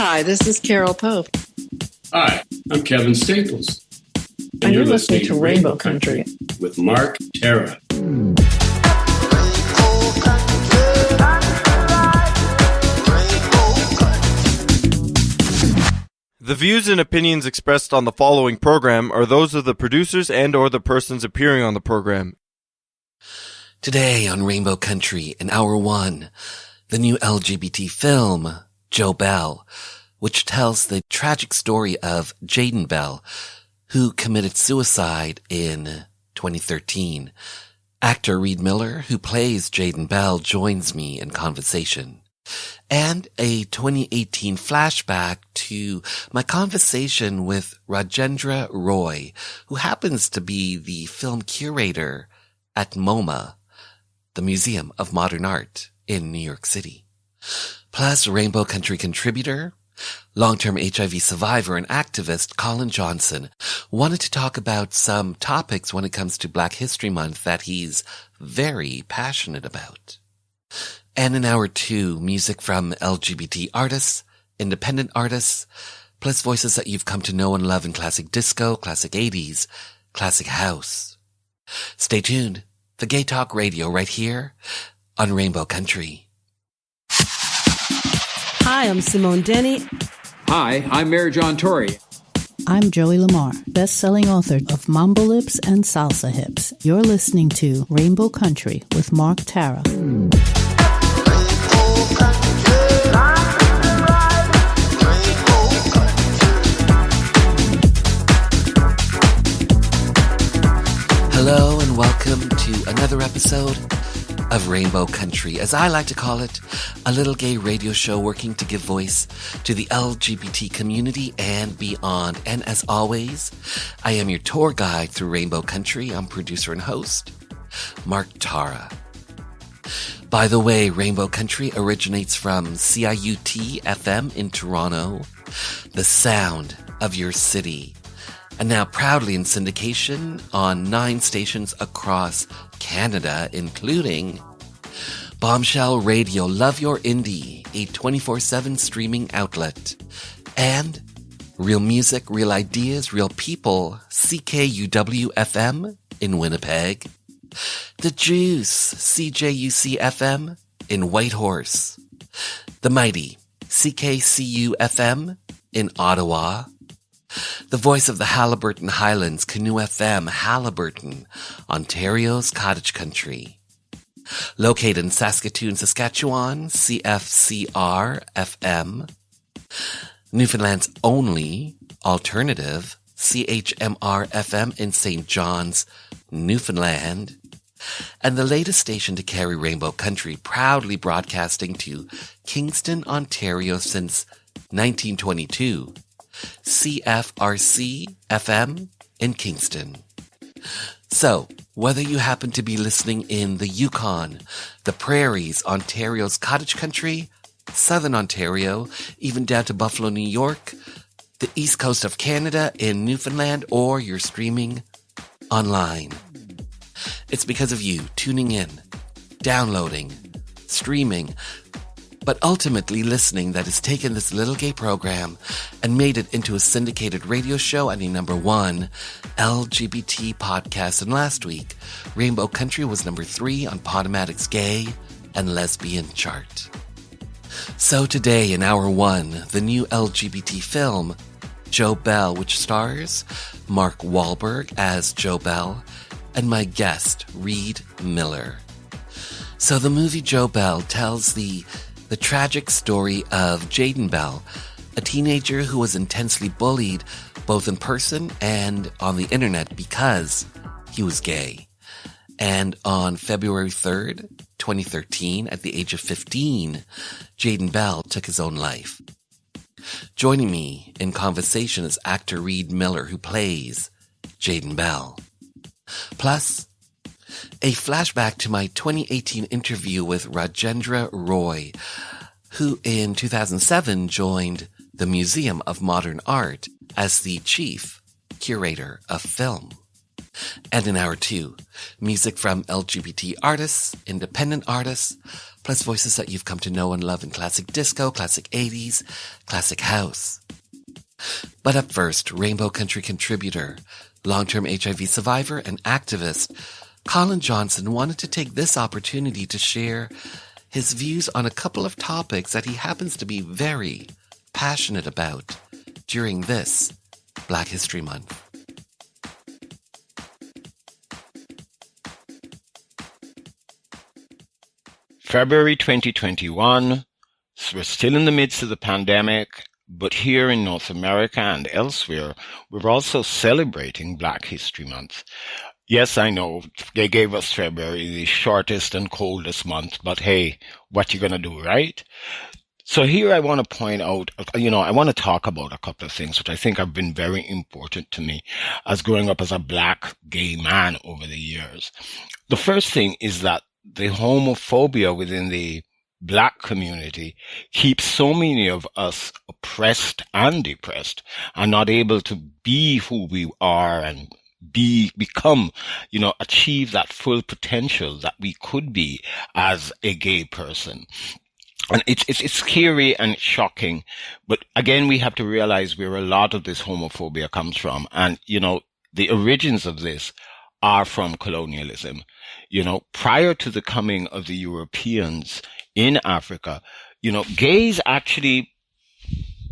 Hi, this is Carol Pope. Hi, I'm Kevin Staples. And you're listening to Rainbow Country with Mark Tara. The views and opinions expressed on the following program are those of the producers and or the persons appearing on the program. Today on Rainbow Country in Hour 1, the new LGBT film, Joe Bell, which tells the tragic story of Jadin Bell, who committed suicide in 2013. Actor Reid Miller, who plays Jadin Bell, joins me in conversation. And a 2018 flashback to my conversation with Rajendra Roy, who happens to be the film curator at MOMA, the Museum of Modern Art in New York City. Plus, Rainbow Country contributor, long-term HIV survivor and activist Colin Johnson wanted to talk about some topics when it comes to Black History Month that he's very passionate about. And in Hour 2, music from LGBT artists, independent artists, plus voices that you've come to know and love in classic disco, classic 80s, classic house. Stay tuned for Gay Talk Radio right here on Rainbow Country. Hi, I'm Simone Denny. Hi, I'm Mary John Tory. I'm Joey Lamar, best-selling author of Mambo Lips and Salsa Hips. You're listening to Rainbow Country with Mark Tara. Hello and welcome to another episode of Rainbow Country, as I like to call it, a little gay radio show working to give voice to the LGBT community and beyond. And as always, I am your tour guide through Rainbow Country. I'm producer and host, Mark Tara. By the way, Rainbow Country originates from CIUT FM in Toronto, the sound of your city, and now proudly in syndication on 9 stations across Canada, including Bombshell Radio, Love Your Indie, a 24/7 streaming outlet, and Real Music, Real Ideas, Real People, CKUW FM in Winnipeg, The Juice, CJUC FM in Whitehorse, the mighty CKCU FM in Ottawa, the voice of the Haliburton Highlands, Canoe FM, Haliburton, Ontario's cottage country. Located in Saskatoon, Saskatchewan, CFCR FM. Newfoundland's only alternative, CHMR FM in St. John's, Newfoundland. And the latest station to carry Rainbow Country, proudly broadcasting to Kingston, Ontario since 1922. CFRC FM in Kingston. So, whether you happen to be listening in the Yukon, the Prairies, Ontario's cottage country, Southern Ontario, even down to Buffalo, New York, the East Coast of Canada, in Newfoundland, or you're streaming online, it's because of you tuning in, downloading, streaming, but ultimately listening that has taken this little gay program and made it into a syndicated radio show and a #1 LGBT podcast. And last week, Rainbow Country was #3 on Podomatic's Gay and Lesbian chart. So today in Hour 1, the new LGBT film, Joe Bell, which stars Mark Wahlberg as Joe Bell and my guest, Reid Miller. So the movie Joe Bell tells the tragic story of Jadin Bell, a teenager who was intensely bullied both in person and on the internet because he was gay. And on February 3rd, 2013, at the age of 15, Jadin Bell took his own life. Joining me in conversation is actor Reid Miller, who plays Jadin Bell. Plus, a flashback to my 2018 interview with Rajendra Roy, who in 2007 joined the Museum of Modern Art as the chief curator of film. And in Hour 2, music from LGBT artists, independent artists, plus voices that you've come to know and love in classic disco, classic 80s, classic house. But up first, Rainbow Country contributor, long-term HIV survivor and activist, Colin Johnson wanted to take this opportunity to share his views on a couple of topics that he happens to be very passionate about during this Black History Month. February 2021, we're still in the midst of the pandemic, but here in North America and elsewhere, we're also celebrating Black History Month. Yes, I know, they gave us February, the shortest and coldest month, but hey, what you gonna do, right? So here I want to point out, I want to talk about a couple of things which I think have been very important to me as growing up as a Black gay man over the years. The first thing is that the homophobia within the Black community keeps so many of us oppressed and depressed and not able to be who we are and become, achieve that full potential that we could be as a gay person. And it's scary and shocking. But again, we have to realize where a lot of this homophobia comes from. And, the origins of this are from colonialism. Prior to the coming of the Europeans in Africa, gays actually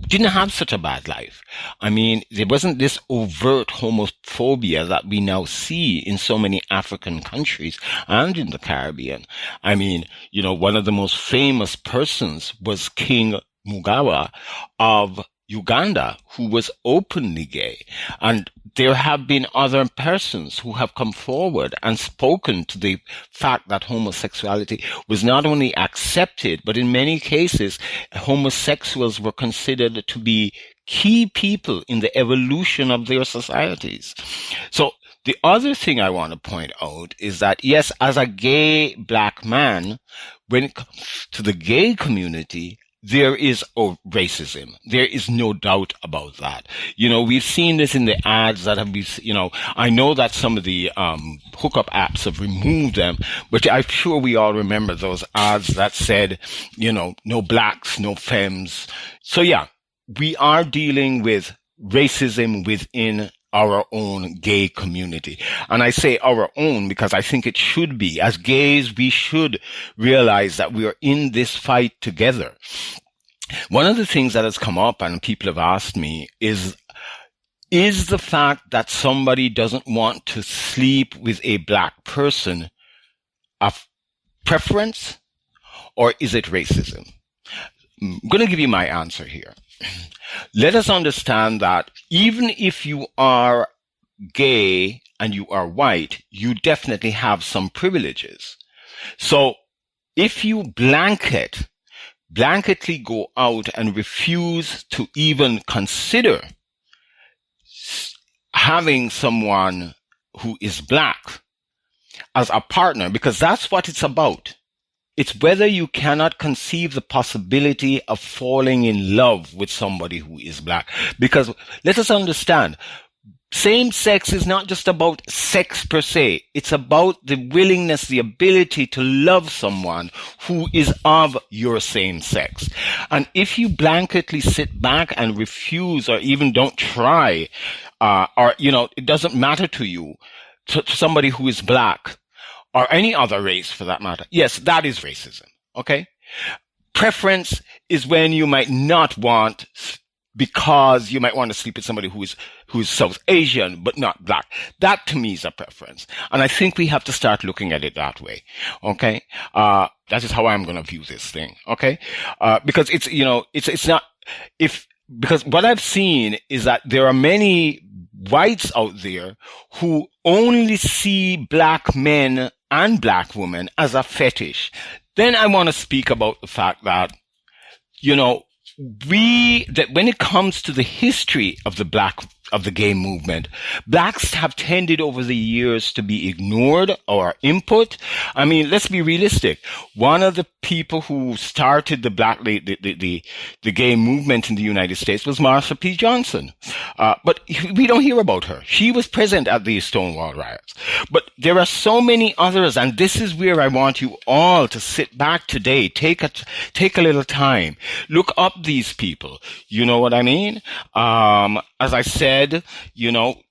didn't have such a bad life. I mean, there wasn't this overt homophobia that we now see in so many African countries and in the Caribbean. I mean, one of the most famous persons was King Mugawa of Uganda, who was openly gay. And there have been other persons who have come forward and spoken to the fact that homosexuality was not only accepted, but in many cases, homosexuals were considered to be key people in the evolution of their societies. So the other thing I want to point out is that, yes, as a gay Black man, when it comes to the gay community, there is racism. There is no doubt about that. We've seen this in the ads that have been, I know that some of the hookup apps have removed them, but I'm sure we all remember those ads that said, no blacks, no femmes. So yeah, we are dealing with racism within our own gay community. And I say our own because I think it should be. As gays, we should realize that we are in this fight together. One of the things that has come up and people have asked me is the fact that somebody doesn't want to sleep with a Black person a preference, or is it racism? I'm going to give you my answer here. Let us understand that even if you are gay and you are white, you definitely have some privileges. So if you blanketly go out and refuse to even consider having someone who is Black as a partner, because that's what it's about. It's whether you cannot conceive the possibility of falling in love with somebody who is Black. Because let us understand, same sex is not just about sex per se. It's about the willingness, the ability to love someone who is of your same sex. And if you blanketly sit back and refuse or even don't try, it doesn't matter to you, to somebody who is Black, or any other race for that matter. Yes, that is racism. Okay? Preference is when you might not want, because you might want to sleep with somebody who is South Asian, but not Black. That to me is a preference. And I think we have to start looking at it that way. Okay? That is how I'm going to view this thing. Okay? Because because what I've seen is that there are many whites out there who only see Black men and Black women as a fetish. Then I want to speak about the fact that, that when it comes to the history of the Black of the gay movement, blacks have tended over the years to be ignored or input. I mean, let's be realistic. One of the people who started the gay movement in the United States was Marsha P. Johnson. But we don't hear about her. She was present at these Stonewall riots. But there are so many others, and this is where I want you all to sit back today. Take a little time. Look up these people. You know what I mean? As I said,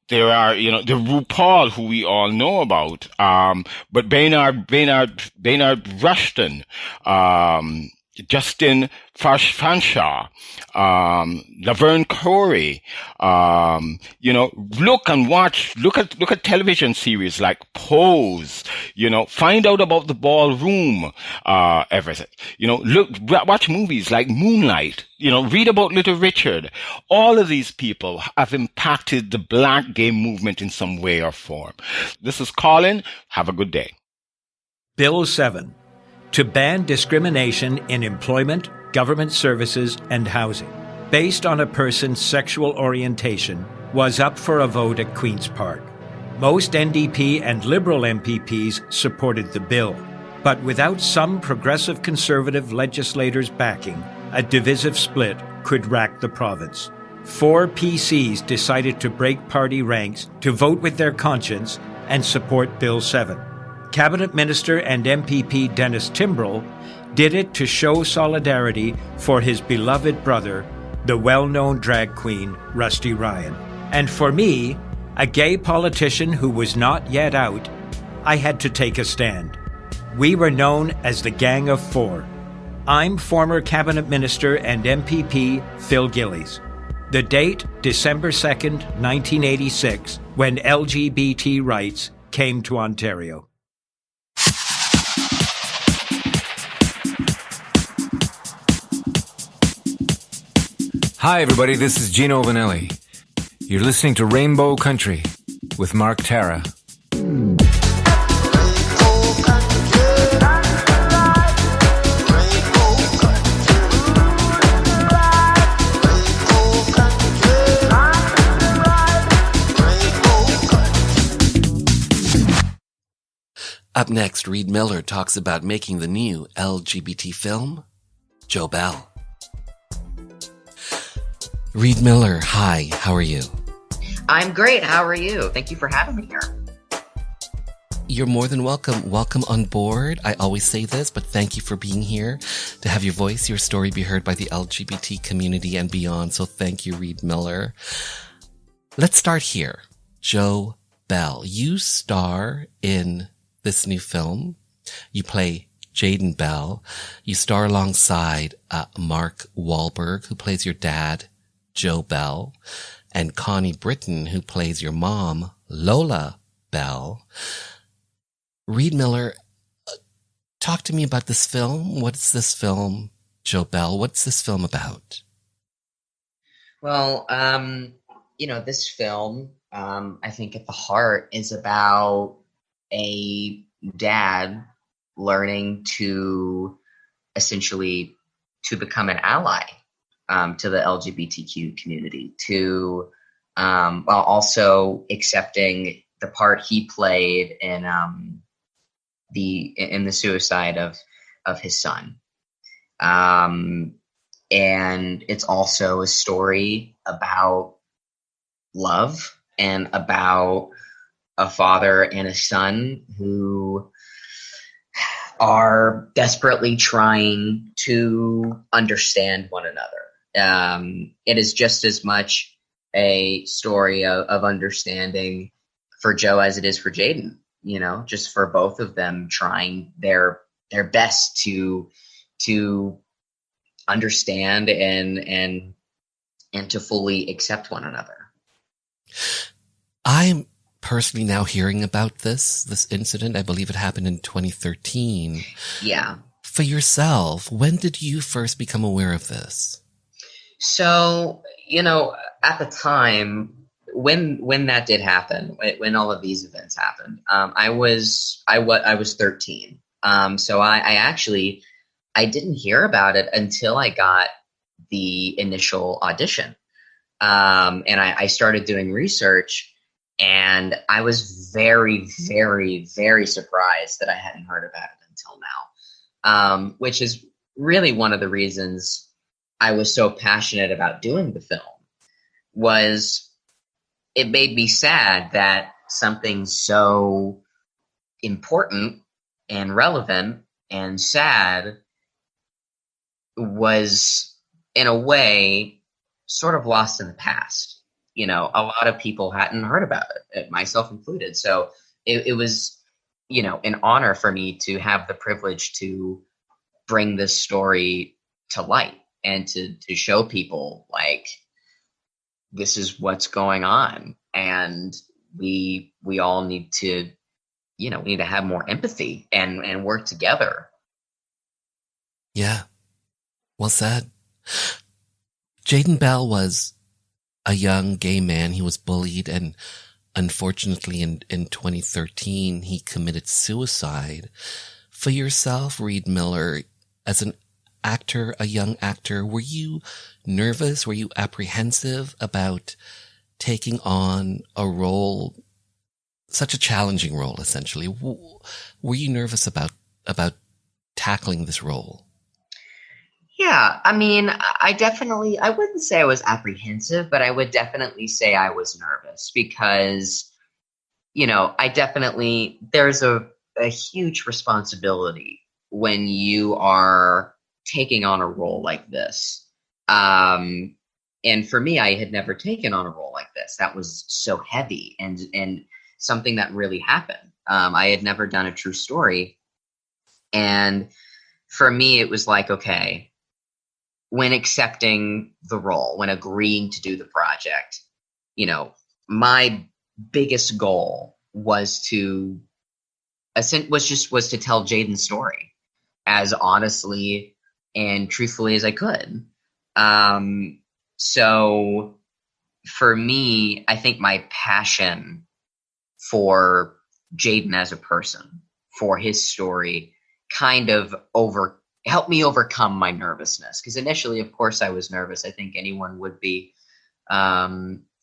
there are, the RuPaul, who we all know about, but Baynard Rushton, Justin Fanshawe, Laverne Corey, look at television series like Pose, find out about the ballroom, everything, watch movies like Moonlight, read about Little Richard. All of these people have impacted the Black gay movement in some way or form. This is Colin. Have a good day. Bill 7. To ban discrimination in employment, government services, and housing based on a person's sexual orientation was up for a vote at Queen's Park. Most NDP and Liberal MPPs supported the bill, but without some progressive Conservative legislators' backing, a divisive split could rack the province. 4 PCs decided to break party ranks to vote with their conscience and support Bill 7. Cabinet Minister and MPP Dennis Timbrell did it to show solidarity for his beloved brother, the well-known drag queen Rusty Ryan. And for me, a gay politician who was not yet out, I had to take a stand. We were known as the Gang of Four. I'm former Cabinet Minister and MPP Phil Gillies. The date, December 2nd, 1986, when LGBT rights came to Ontario. Hi, everybody. This is Gino Vanelli. You're listening to Rainbow Country with Mark Tara. Up next, Reid Miller talks about making the new LGBT film, Joe Bell. Reid Miller, hi, how are you? I'm great, how are you? Thank you for having me here. You're more than welcome. Welcome on board. I always say this, but thank you for being here to have your voice, your story be heard by the LGBT community and beyond. So thank you, Reid Miller. Let's start here. Joe Bell, you star in this new film. You play Jadin Bell. You star alongside Mark Wahlberg, who plays your dad, Joe Bell, and Connie Britton, who plays your mom, Lola Bell. Reid Miller, talk to me about this film. What's this film, Joe Bell? What's this film about? Well, this film, I think at the heart is about a dad learning to essentially to become an ally to the LGBTQ community, to while also accepting the part he played in the suicide of his son. And it's also a story about love and about a father and a son who are desperately trying to understand one another. It is just as much a story of understanding for Joe as it is for Jadin, just for both of them trying their best to understand and to fully accept one another. I'm personally now hearing about this incident. I believe it happened in 2013. Yeah. For yourself, when did you first become aware of this? So, at the time when that did happen, when all of these events happened, I was 13. So I didn't hear about it until I got the initial audition. And I started doing research, and I was very, very, very surprised that I hadn't heard about it until now, which is really one of the reasons I was so passionate about doing the film. Was it made me sad that something so important and relevant and sad was, in a way, sort of lost in the past. A lot of people hadn't heard about it, myself included. So it was, an honor for me to have the privilege to bring this story to light and to show people, like, this is what's going on. And we all need to, we need to have more empathy and work together. Yeah. Well said. Jadin Bell was a young gay man. He was bullied, and unfortunately in 2013, he committed suicide. For yourself, Reid Miller, as an actor, a young actor, were you nervous? Were you apprehensive about taking on a role, such a challenging role, essentially? Were you nervous about tackling this role? Yeah, I mean, I wouldn't say I was apprehensive, but I would definitely say I was nervous because, there's a huge responsibility when you are taking on a role like this. And for me, I had never taken on a role like this. That was so heavy and something that really happened. I had never done a true story. And for me, it was like, okay, when accepting the role, when agreeing to do the project, my biggest goal was to tell Jadin's story as honestly and truthfully as I could. So for me, I think my passion for Jadin as a person, for his story, kind of helped me overcome my nervousness. Because initially, of course, I was nervous. I think anyone would be,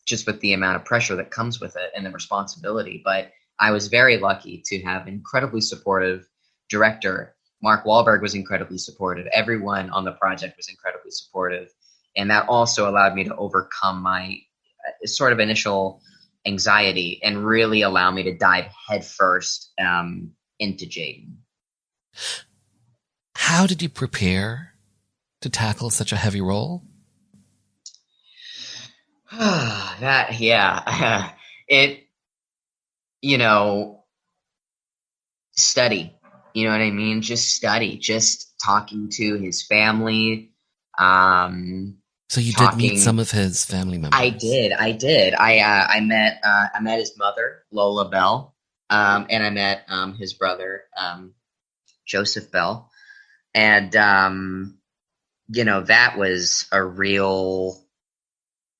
just with the amount of pressure that comes with it and the responsibility. But I was very lucky to have incredibly supportive director. Mark Wahlberg was incredibly supportive. Everyone on the project was incredibly supportive. And that also allowed me to overcome my sort of initial anxiety and really allow me to dive headfirst into Jadin. How did you prepare to tackle such a heavy role? Study. You know what I mean? Just study. Just talking to his family. So you did meet some of his family members. I did. I met his mother, Lola Bell, and I met his brother, Joseph Bell, and that was a real,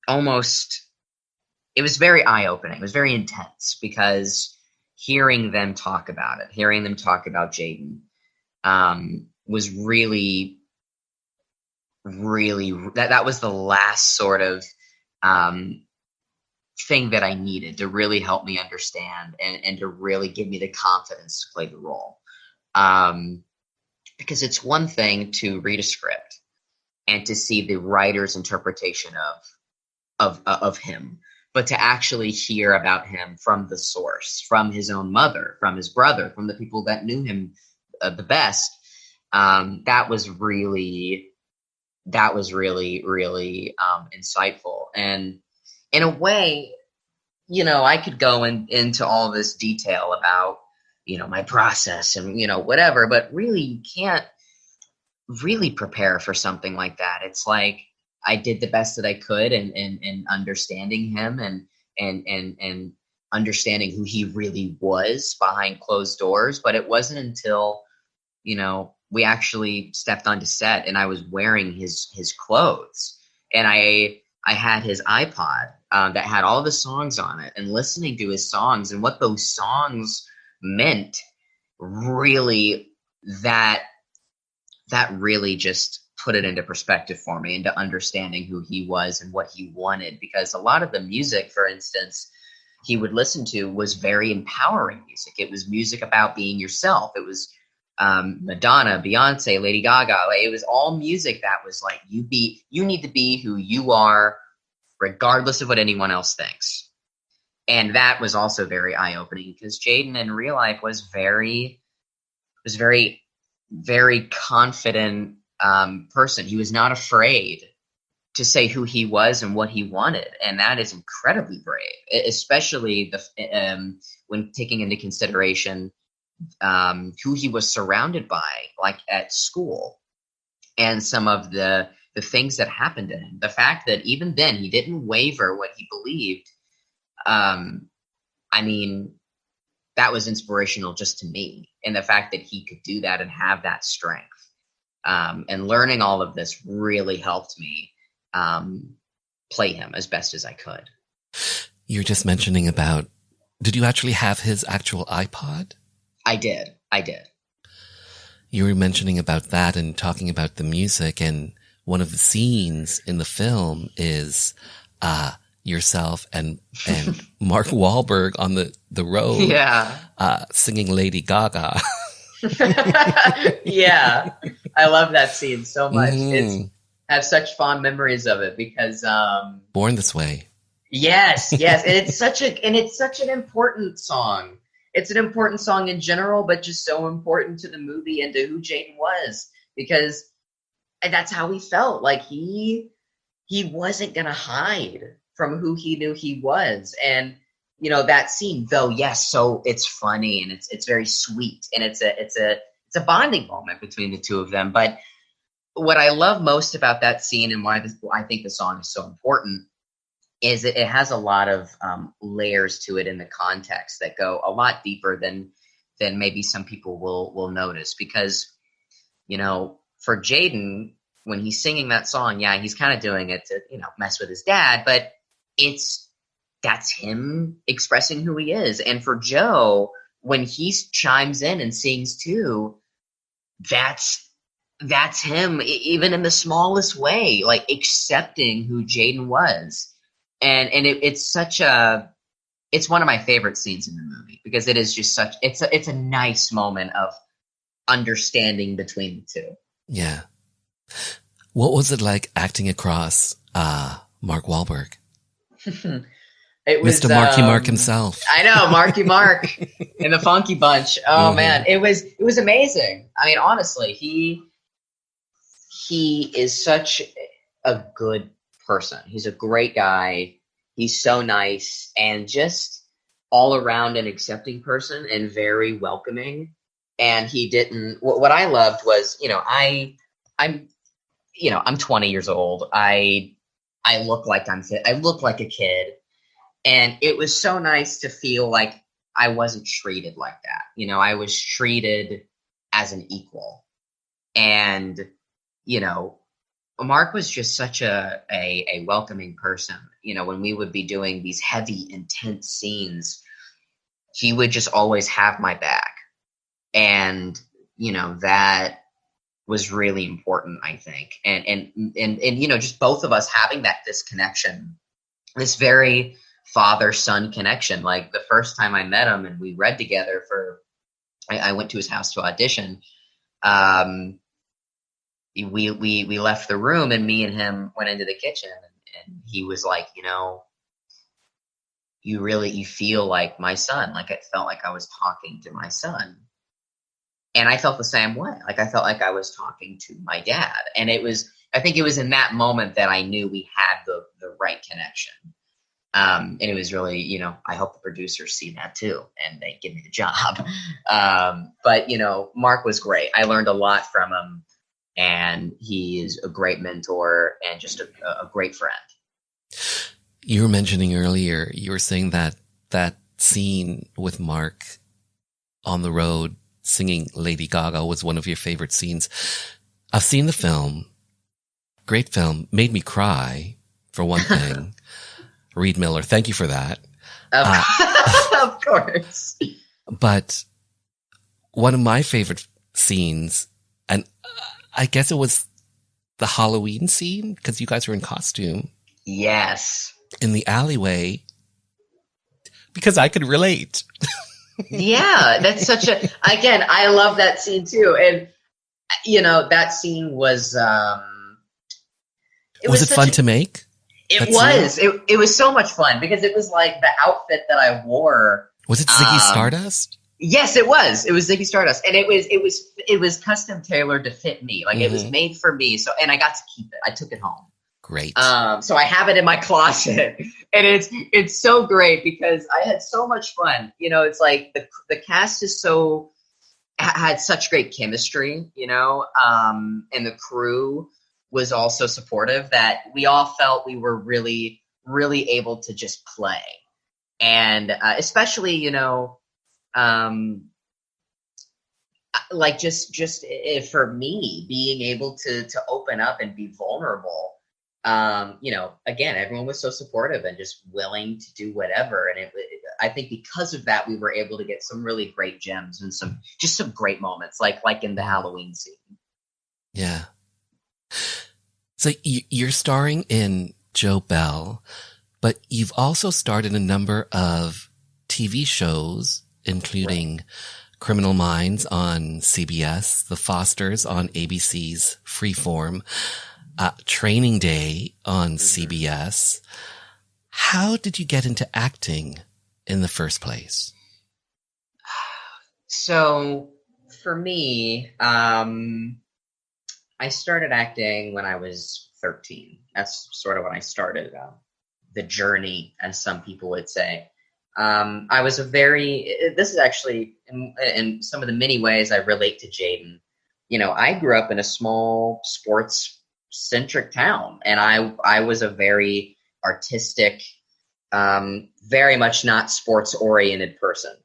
it was very eye-opening. It was very intense because hearing them talk about Jadin, was really, that was the last sort of thing that I needed to really help me understand and to really give me the confidence to play the role. Because it's one thing to read a script and to see the writer's interpretation of him, but to actually hear about him from the source, from his own mother, from his brother, from the people that knew him the best, that was really, really insightful. And in a way, I could go into all this detail about, my process and, whatever, but really you can't really prepare for something like that. It's like I did the best that I could in understanding him and understanding who he really was behind closed doors. But it wasn't until, we actually stepped onto set and I was wearing his clothes and I had his iPod that had all the songs on it, and listening to his songs and what those songs meant, really, that really just put it into perspective for me, into understanding who he was and what he wanted. Because a lot of the music, for instance, he would listen to was very empowering music. It was music about being yourself. It was Madonna, Beyonce, Lady Gaga. Like, it was all music that was like, you need to be who you are, regardless of what anyone else thinks. And that was also very eye-opening, because Jadin in real life was very, very confident person. He was not afraid to say who he was and what he wanted, and that is incredibly brave, especially when taking into consideration who he was surrounded by, like at school, and some of the things that happened to him. The fact that even then he didn't waver what he believed. I mean, that was inspirational just to me, and the fact that he could do that and have that strength. And learning all of this really helped me play him as best as I could. You're just mentioning about, did you actually have his actual iPod? I did. You were mentioning about that and talking about the music, and one of the scenes in the film is yourself and Mark Wahlberg on the road, singing Lady Gaga. Yeah, I love that scene so much. I have such fond memories of it because Born This Way. Yes, and it's such an important song. It's an important song in general, but just so important to the movie and to who Jadin was, because that's how he felt. Like he wasn't gonna hide from who he knew he was. And you know, that scene, though, yes, so it's funny and it's very sweet, and it's a bonding moment between the two of them. But what I love most about that scene, and why I think the song is so important, is it has a lot of layers to it in the context that go a lot deeper than maybe some people will notice. Because, you know, for Jadin, when he's singing that song, yeah, he's kind of doing it to, you know, mess with his dad, but that's him expressing who he is. And for Joe, when he chimes in and sings too, that's him, even in the smallest way, like accepting who Jadin was. And it's one of my favorite scenes in the movie, because it is just it's a nice moment of understanding between the two. Yeah. What was it like acting across Mark Wahlberg? It was Mr. Marky Mark himself. I know, Marky Mark and the Funky Bunch. Oh man, it was amazing. I mean, honestly, he is such a good person. He's a great guy. He's so nice and just all around an accepting person and very welcoming. And he didn't. What I loved was, you know, I'm 20 years old. I look like I'm fit. I look like a kid. And it was so nice to feel like I wasn't treated like that. You know, I was treated as an equal. And, you know, Mark was just such a welcoming person. You know, when we would be doing these heavy, intense scenes, he would just always have my back. And, you know, that was really important, I think. And you know, just both of us having this connection, this very father-son connection. Like the first time I met him and we read together I went to his house to audition. We left the room and me and him went into the kitchen, and he was like, you know, you feel like my son. Like it felt like I was talking to my son. And I felt the same way. Like I felt like I was talking to my dad. And I think it was in that moment that I knew we had the right connection. And it was really, you know, I hope the producers see that too, and they give me the job. But, you know, Mark was great. I learned a lot from him, and he is a great mentor and just a great friend. You were mentioning earlier, you were saying that scene with Mark on the road singing Lady Gaga was one of your favorite scenes. I've seen the film. Great film. Made me cry, for one thing. Reid Miller, thank you for that. Of course. But one of my favorite scenes, and I guess it was the Halloween scene, because you guys were in costume. Yes. In the alleyway, because I could relate. Yeah, that's such a, again, I love that scene too. And, you know, that scene was, was it fun to make? It was. It was so much fun because it was like the outfit that I wore. Was it Ziggy Stardust? Yes, it was. It was Ziggy Stardust, and it was custom tailored to fit me. Like it was made for me. So, and I got to keep it. I took it home. Great. So I have it in my closet, and it's so great because I had so much fun. You know, it's like the cast is had such great chemistry. You know, and the crew was also supportive that we all felt we were really, really able to just play. And especially, you know, like just for me, being able to open up and be vulnerable, you know, again, everyone was so supportive and just willing to do whatever. And I think because of that, we were able to get some really great gems and some great moments, like in the Halloween scene. Yeah. So you're starring in Joe Bell, but you've also starred in a number of TV shows, including Criminal Minds on CBS, The Fosters on ABC's Freeform, Training Day on CBS. How did you get into acting in the first place? So for me, I started acting when I was 13. That's sort of when I started the journey, as some people would say. I was this is actually, in some of the many ways I relate to Jadin. You know, I grew up in a small sports-centric town, and I was a very artistic, very much not sports-oriented person.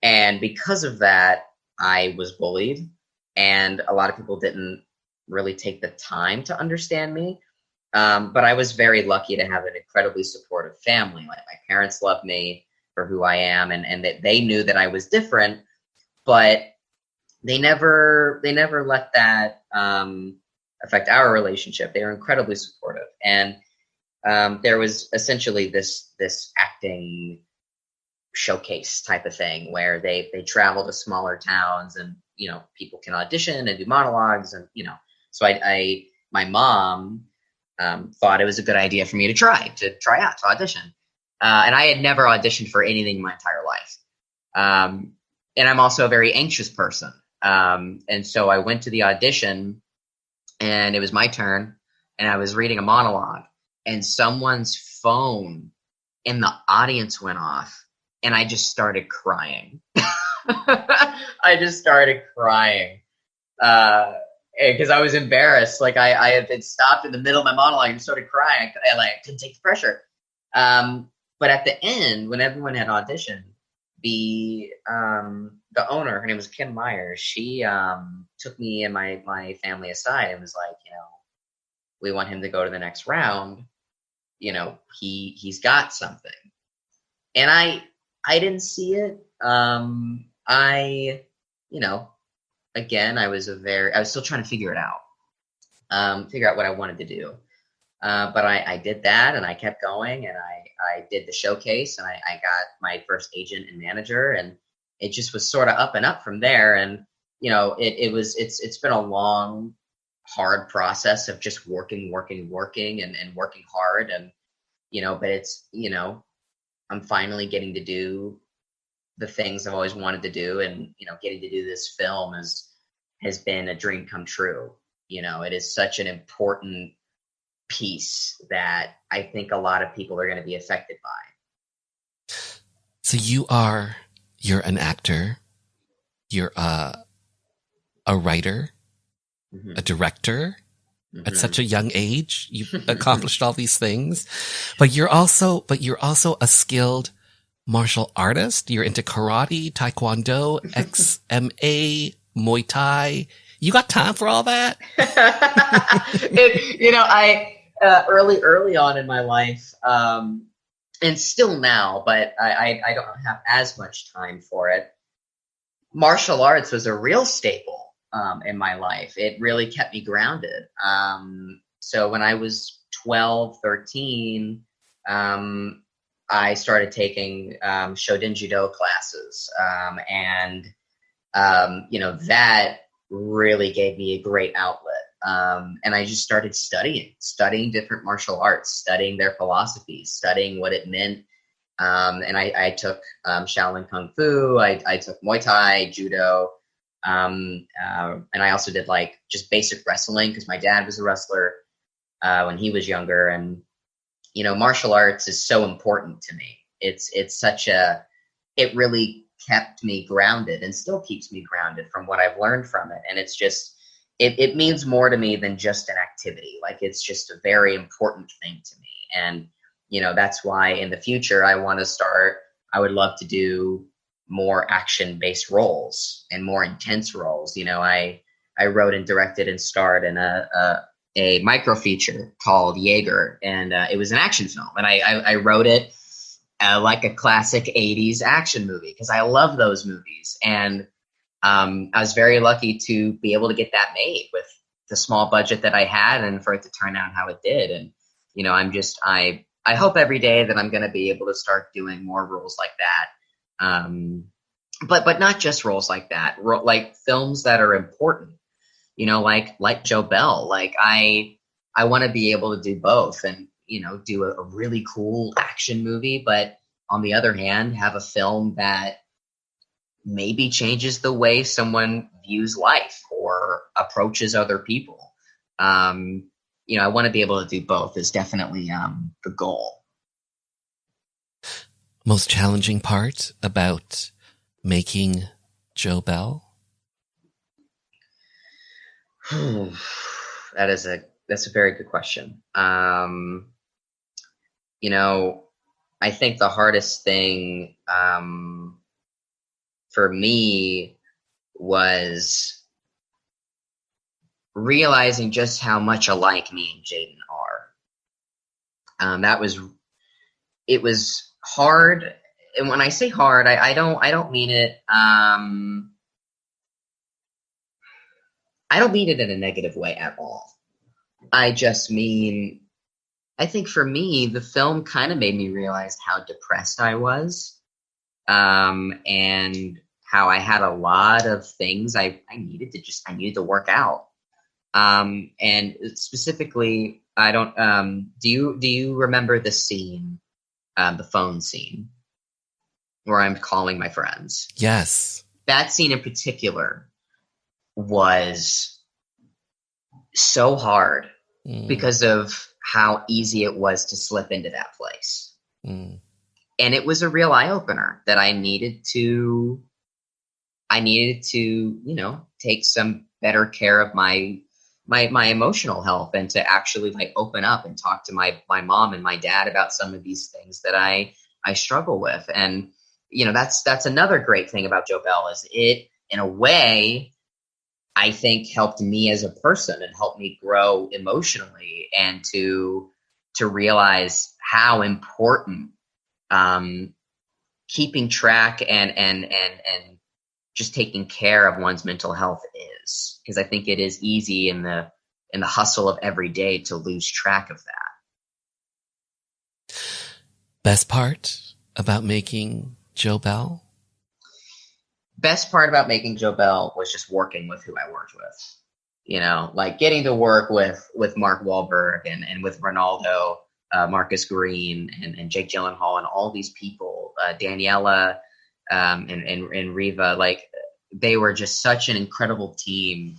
And because of that, I was bullied, and a lot of people didn't really take the time to understand me. But I was very lucky to have an incredibly supportive family. Like my parents loved me for who I am, and that they knew that I was different, but they never let that affect our relationship. They were incredibly supportive. And there was essentially this acting showcase type of thing where they travel to smaller towns, and, you know, people can audition and do monologues, and, you know, so my mom thought it was a good idea for me to try out, to audition. And I had never auditioned for anything in my entire life. And I'm also a very anxious person. And so I went to the audition, and it was my turn, and I was reading a monologue, and someone's phone in the audience went off, and I just started crying. I just started crying. Because I was embarrassed. Like I had been stopped in the middle of my monologue and started crying. I couldn't take the pressure. But at the end, when everyone had auditioned, the owner, her name was Kim Myers, she took me and my family aside and was like, you know, we want him to go to the next round. You know, he's got something. And I didn't see it. You know, again, I was still trying to figure it out, figure out what I wanted to do. But I did that, and I kept going, and I did the showcase, and I got my first agent and manager, and it just was sort of up and up from there. And, you know, it's been a long, hard process of just working and working hard. And, you know, but it's, you know, I'm finally getting to do the things I've always wanted to do, and, you know, getting to do this film has been a dream come true. You know, it is such an important piece that I think a lot of people are going to be affected by. So you're an actor, you're a writer, a director. At such a young age, you've accomplished all these things, but you're also a skilled martial artist. You're into karate, taekwondo, XMA, Muay Thai. You got time for all that? You know, I early on in my life, and still now, but I don't have as much time for it. Martial arts was a real staple in my life. It really kept me grounded. So when I was 12, 13, I started taking Jadin Judo classes. That really gave me a great outlet. And I just started studying different martial arts, studying their philosophies, studying what it meant. And I took Shaolin Kung Fu, I took Muay Thai, Judo, and I also did like just basic wrestling because my dad was a wrestler when he was younger. And, martial arts is so important to me. It really kept me grounded and still keeps me grounded from what I've learned from it. And it's just, it means more to me than just an activity. Like, it's just a very important thing to me. And, that's why in the future I would love to do more action-based roles and more intense roles. I wrote and directed and starred in a micro feature called Jaeger, and it was an action film. And I wrote it like a classic 80s action movie because I love those movies. And I was very lucky to be able to get that made with the small budget that I had and for it to turn out how it did. And, I hope every day that I'm going to be able to start doing more roles like that. But not just roles like that, like films that are important, like Joe Bell. Like I want to be able to do both and, do a really cool action movie, but on the other hand, have a film that maybe changes the way someone views life or approaches other people. I want to be able to do both is definitely the goal. Most challenging part about making Joe Bell? That's a very good question. I think the hardest thing for me was realizing just how much alike me and Jadin are. It was hard. And when I say hard, I don't mean it, I don't mean it in a negative way at all. I just mean, I think for me, the film kind of made me realize how depressed I was, and how I had a lot of things I needed to work out. And specifically, do you remember the scene, the phone scene where I'm calling my friends? Yes. That scene in particular was so hard because of how easy it was to slip into that place. And it was a real eye opener that I needed to, take some better care of my emotional health and to actually open up and talk to my mom and my dad about some of these things that I struggle with. And, that's another great thing about Joe Bell is it, in a way, I think helped me as a person and helped me grow emotionally and to realize how important keeping track and just taking care of one's mental health is, because I think it is easy in the hustle of every day to lose track of that. Best part about making Joe Bell? Best part about making Joe Bell was just working with who I worked with. Getting to work with Mark Wahlberg and with Ronaldo, Marcus Green and Jake Gyllenhaal and all these people, Daniela, and Riva, they were just such an incredible team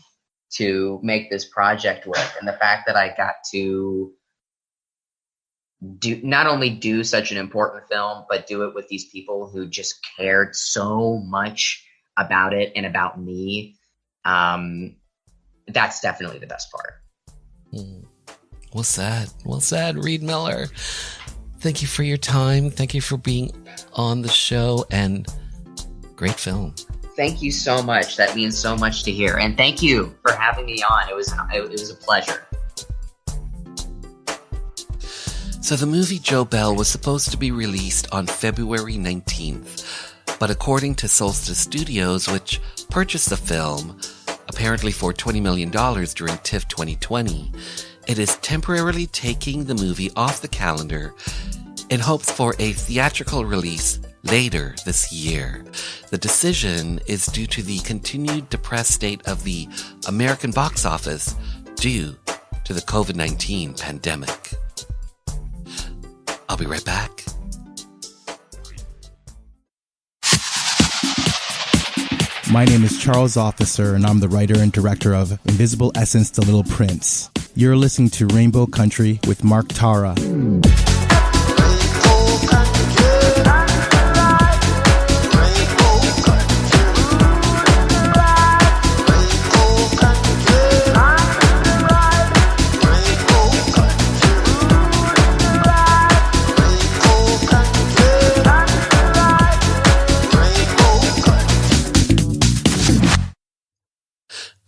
to make this project with. And the fact that I got to not only do such an important film, but do it with these people who just cared so much about it and about me. That's definitely the best part. Well said, Reid Miller. Thank you for your time. Thank you for being on the show, and great film. Thank you so much. That means so much to hear. And thank you for having me on. It was a pleasure. So the movie Joe Bell was supposed to be released on February 19th, but according to Solstice Studios, which purchased the film, apparently for $20 million during TIFF 2020, it is temporarily taking the movie off the calendar in hopes for a theatrical release later this year. The decision is due to the continued depressed state of the American box office due to the COVID-19 pandemic. I'll be right back. My name is Charles Officer, and I'm the writer and director of Invisible Essence, The Little Prince. You're listening to Rainbow Country with Mark Tara.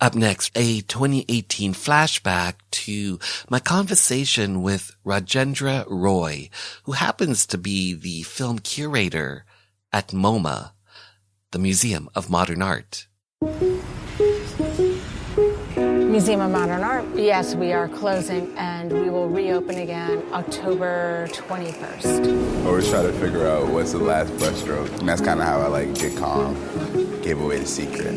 Up next, a 2018 flashback to my conversation with Rajendra Roy, who happens to be the film curator at MOMA, the Museum of Modern Art. Museum of Modern Art, yes, we are closing, and we will reopen again October 21st. I always try to figure out what's the last brushstroke, and that's kind of how I get calm, gave away the secret.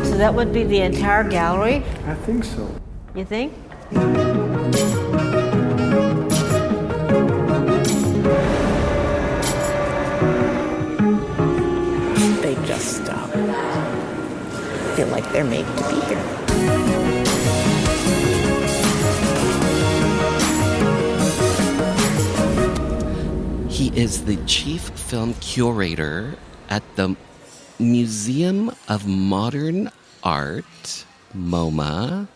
So that would be the entire gallery? I think so. You think? They just feel like they're made to be here. He is the chief film curator at the Museum of Modern Art, MoMA.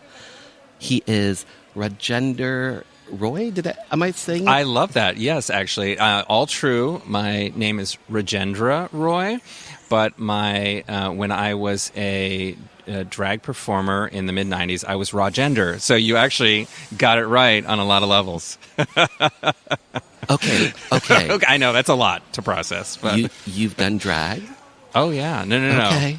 He is Rajendra Roy. Am I saying it? I love that. Yes, actually. All true. My name is Rajendra Roy, but when I was a drag performer in the mid-90s, I was Rajender. So you actually got it right on a lot of levels. Okay. I know, that's a lot to process. But You've done drag? Oh, yeah. No. Okay.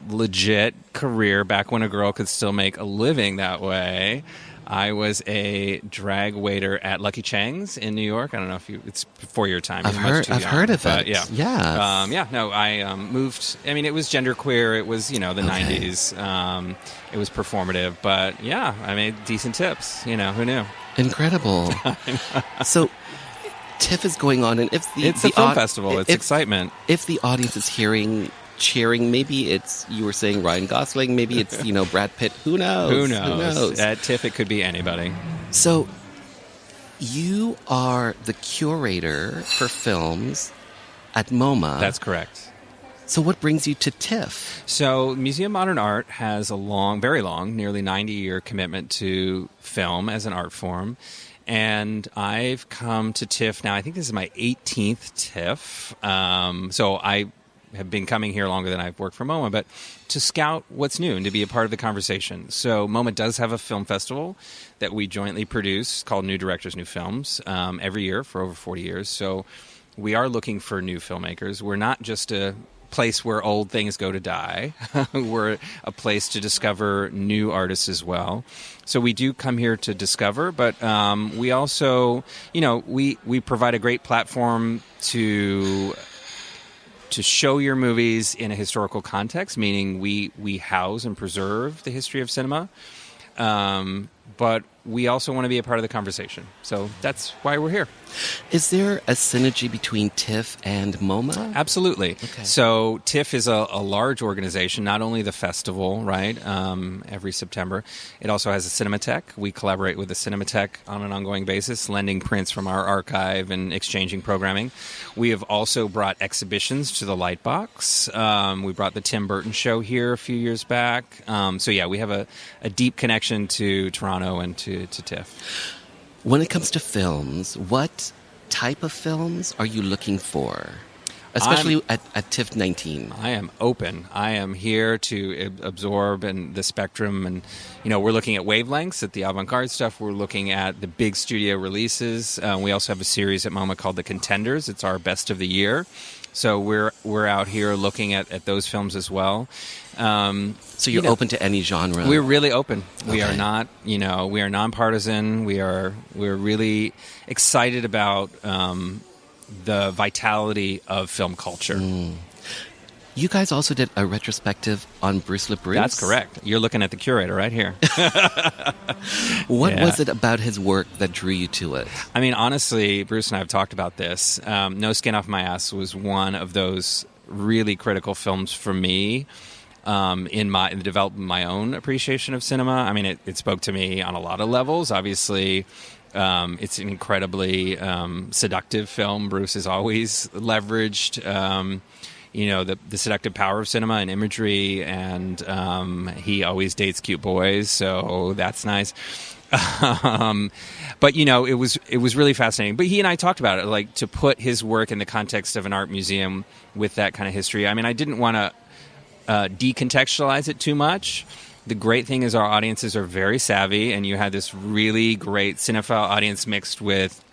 Legit career back when a girl could still make a living that way. I was a drag waiter at Lucky Chang's in New York. I don't know if it's before your time. I've heard of it. Yeah. I moved. I mean, it was genderqueer. It was, the 90s. It was performative. But, yeah, I made decent tips. Who knew? Incredible. So, TIFF is going on. And if it's a film festival. It's excitement. If the audience is cheering, maybe it's, you were saying Ryan Gosling, maybe it's, Brad Pitt. Who knows? At TIFF, it could be anybody. So, you are the curator for films at MoMA. That's correct. So what brings you to TIFF? So Museum of Modern Art has a very long, nearly 90-year commitment to film as an art form. And I've come to TIFF now, I think this is my 18th TIFF. So I have been coming here longer than I've worked for MoMA, but to scout what's new and to be a part of the conversation. So MoMA does have a film festival that we jointly produce called New Directors, New Films every year for over 40 years. So we are looking for new filmmakers. We're not just a place where old things go to die. We're a place to discover new artists as well. So we do come here to discover, but we also, we provide a great platform to show your movies in a historical context, meaning we house and preserve the history of cinema. But we also want to be a part of the conversation. So that's why we're here. Is there a synergy between TIFF and MoMA? Absolutely. Okay. So TIFF is a large organization, not only the festival, right, every September. It also has a Cinematheque. We collaborate with the Cinematheque on an ongoing basis, lending prints from our archive and exchanging programming. We have also brought exhibitions to the Lightbox. We brought the Tim Burton Show here a few years back. We have a deep connection to Toronto and to TIFF. When it comes to films, what type of films are you looking for? especially at TIFF 19? I am open. I am here to absorb and the spectrum, and we're looking at wavelengths at the avant-garde stuff. We're looking at the big studio releases. We also have a series at MOMA called The Contenders. It's our best of the year. So we're out here looking at those films as well. So you're open to any genre? We're really open. Okay. We are not, we are nonpartisan. We're really excited about the vitality of film culture. You guys also did a retrospective on Bruce LeBruce? That's correct. You're looking at the Curator right here. What was it about his work that drew you to it? I mean, honestly, Bruce and I have talked about this. No Skin Off My Ass was one of those really critical films for me in the development of my own appreciation of cinema. I mean, it spoke to me on a lot of levels. Obviously, it's an incredibly seductive film. Bruce has always leveraged the seductive power of cinema and imagery, and he always dates cute boys, so that's nice. But it was really fascinating. But he and I talked about it, like to put his work in the context of an art museum with that kind of history. I mean, I didn't want to decontextualize it too much. The great thing is our audiences are very savvy, and you had this really great cinephile audience mixed with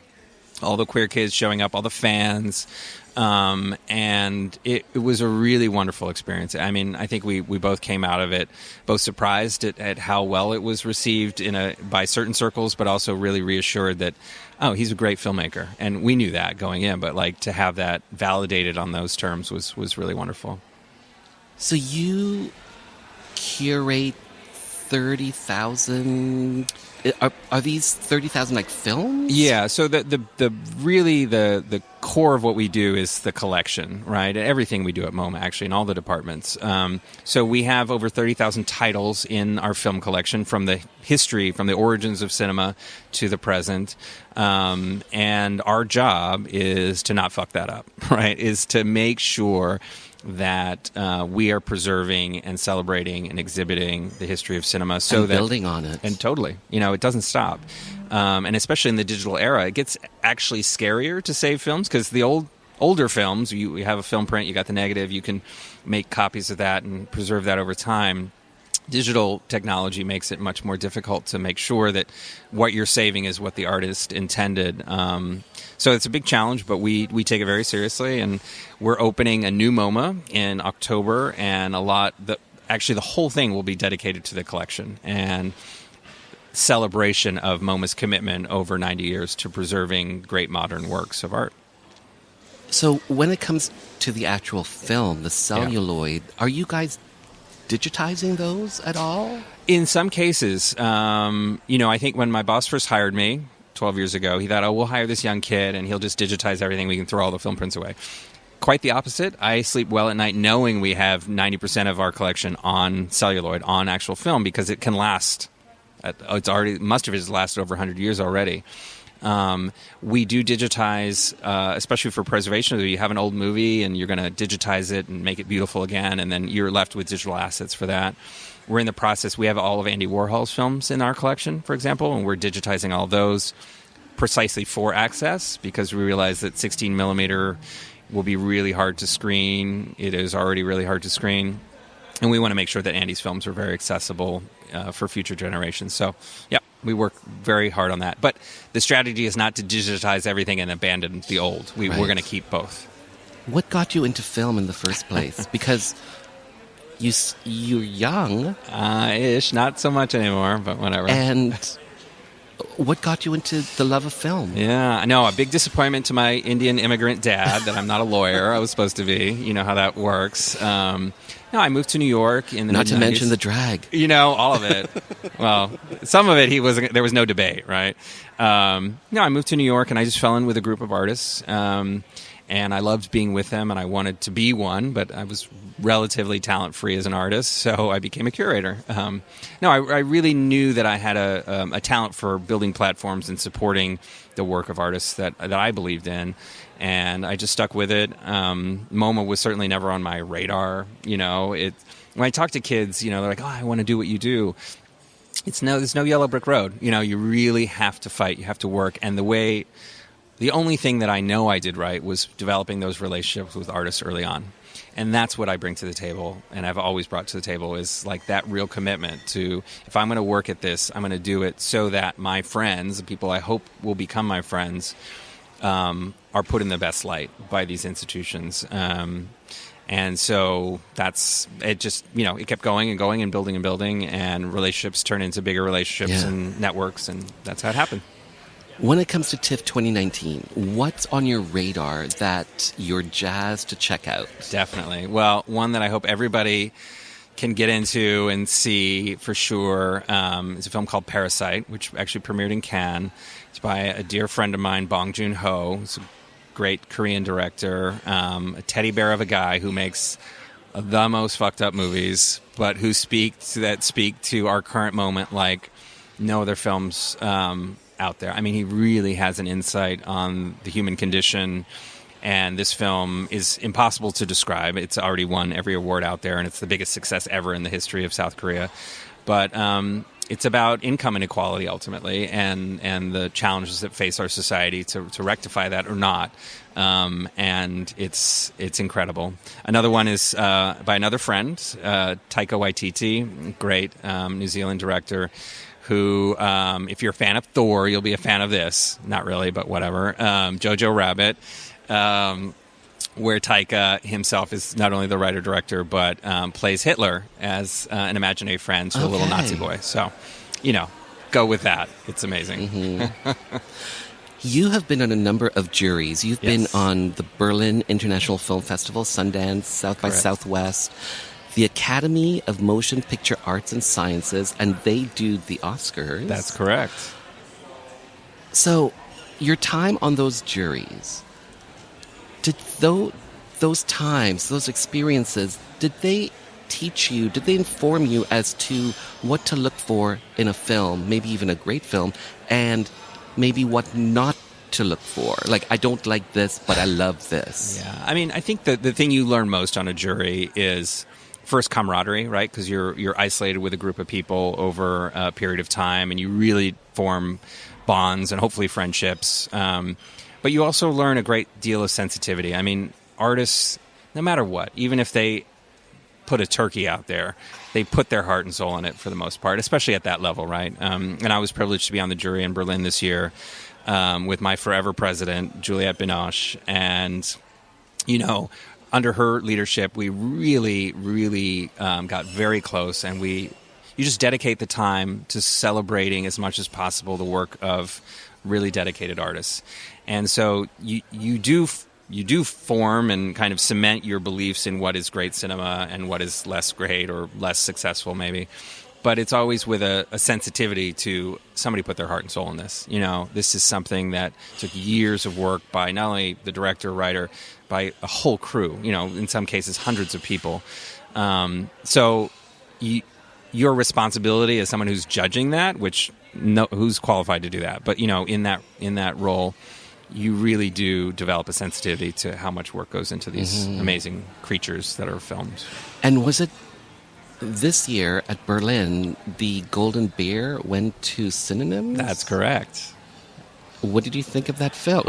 all the queer kids showing up, all the fans. And it was a really wonderful experience. I mean, I think we both came out of it both surprised at how well it was received by certain circles, but also really reassured that, oh, he's a great filmmaker. And we knew that going in, but like to have that validated on those terms was really wonderful. So you curate 30,000... Are these 30,000 like films? Yeah. So the core of what we do is the collection, right? Everything we do at MoMA, actually, in all the departments. So we have over 30,000 titles in our film collection from the history, from the origins of cinema to the present. And our job is to not fuck that up, right? Is to make sure that we are preserving and celebrating and exhibiting the history of cinema, so and building on it, and totally, it doesn't stop. And especially in the digital era, it gets actually scarier to save films because the older films, you have a film print, you got the negative, you can make copies of that and preserve that over time. Digital technology makes it much more difficult to make sure that what you're saving is what the artist intended. So it's a big challenge, but we take it very seriously, and we're opening a new MoMA in October, and actually the whole thing will be dedicated to the collection and celebration of MoMA's commitment over 90 years to preserving great modern works of art. So when it comes to the actual film, the celluloid, are you guys digitizing those at all? In some cases, I think when my boss first hired me 12 years ago, he thought, we'll hire this young kid and he'll just digitize everything. We can throw all the film prints away. Quite the opposite. I sleep well at night knowing we have 90% of our collection on celluloid, on actual film, because it can last. Much of it has lasted over 100 years already. We do digitize, especially for preservation. You have an old movie and you're going to digitize it and make it beautiful again, and then you're left with digital assets for that. We're in the process. We have all of Andy Warhol's films in our collection, for example, and we're digitizing all those precisely for access, because we realize that 16 millimeter will be really hard to screen. It is already really hard to screen. And we want to make sure that Andy's films are very accessible for future generations. So, yeah, we work very hard on that. But the strategy is not to digitize everything and abandon the old. We're going to keep both. What got you into film in the first place? Because you're young. Ish, not so much anymore, but whatever. And what got you into the love of film? Yeah, I know. A big disappointment to my Indian immigrant dad that I'm not a lawyer. I was supposed to be. You know how that works. No, I moved to New York in the Not mid-90s. to mention the drag. All of it. Well, some of it there was no debate, right? I moved to New York and I just fell in with a group of artists. And I loved being with them, and I wanted to be one, but I was relatively talent-free as an artist, so I became a curator. I really knew that I had a talent for building platforms and supporting the work of artists that I believed in, and I just stuck with it. MoMA was certainly never on my radar. When I talk to kids, they're like, "Oh, I want to do what you do." There's no yellow brick road. You really have to fight, you have to work, and the way The only thing that I know I did right was developing those relationships with artists early on. And that's what I bring to the table, and I've always brought to the table, is like that real commitment to, if I'm going to work at this, I'm going to do it so that my friends, the people I hope will become my friends, are put in the best light by these institutions. And so that's, it just, it kept going and going and building, and relationships turn into bigger relationships and networks, and that's how it happened. When it comes to TIFF 2019, what's on your radar that you're jazzed to check out? Definitely. Well, one that I hope everybody can get into and see for sure is a film called Parasite, which actually premiered in Cannes. It's by a dear friend of mine, Bong Joon-ho. He's a great Korean director, a teddy bear of a guy who makes the most fucked up movies, but who speak to our current moment like no other films out there. I mean, he really has an insight on the human condition, and this film is impossible to describe. It's already won every award out there, and it's the biggest success ever in the history of South Korea. But it's about income inequality ultimately, and the challenges that face our society to rectify that or not. And it's incredible. Another one is by another friend, Taika Waititi, great New Zealand director, who, if you're a fan of Thor, you'll be a fan of this. Not really, but whatever. Jojo Rabbit, where Taika himself is not only the writer-director, but plays Hitler as an imaginary friend to a little Nazi boy. So, go with that. It's amazing. Mm-hmm. You have been on a number of juries. You've been on the Berlin International Film Festival, Sundance, South by Southwest, the Academy of Motion Picture Arts and Sciences, and they do the Oscars. That's correct. So, your time on those juries, did those times, those experiences, did they teach you, did they inform you as to what to look for in a film, maybe even a great film, and maybe what not to look for? Like, I don't like this, but I love this. Yeah, I mean, I think the thing you learn most on a jury is first camaraderie, right? Because you're isolated with a group of people over a period of time, and you really form bonds and hopefully friendships. But you also learn a great deal of sensitivity. I mean, artists, no matter what, even if they put a turkey out there, they put their heart and soul in it for the most part, especially at that level, right? And I was privileged to be on the jury in Berlin this year with my forever president, Juliette Binoche, and, under her leadership, we really, really got very close, and you just dedicate the time to celebrating as much as possible the work of really dedicated artists. And so you do form and kind of cement your beliefs in what is great cinema and what is less great or less successful maybe. But it's always with a sensitivity to somebody put their heart and soul in this. This is something that took years of work by not only the director, writer, by a whole crew, in some cases hundreds of people. So your responsibility as someone who's judging that, who's qualified to do that? But, in that role, you really do develop a sensitivity to how much work goes into these amazing creatures that are filmed. And was it this year at Berlin, the Golden Bear went to Synonyms? That's correct. What did you think of that film?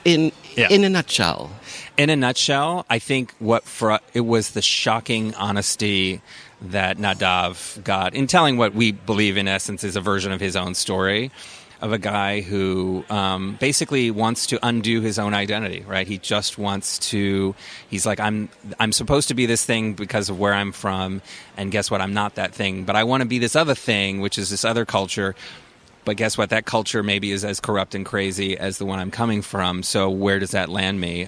In a nutshell. In a nutshell, I think it was the shocking honesty that Nadav got in telling what we believe in essence is a version of his own story, of a guy who basically wants to undo his own identity, right? He just wants to, he's like, I'm supposed to be this thing because of where I'm from, and guess what? I'm not that thing, but I want to be this other thing, which is this other culture. But guess what? That culture maybe is as corrupt and crazy as the one I'm coming from. So where does that land me?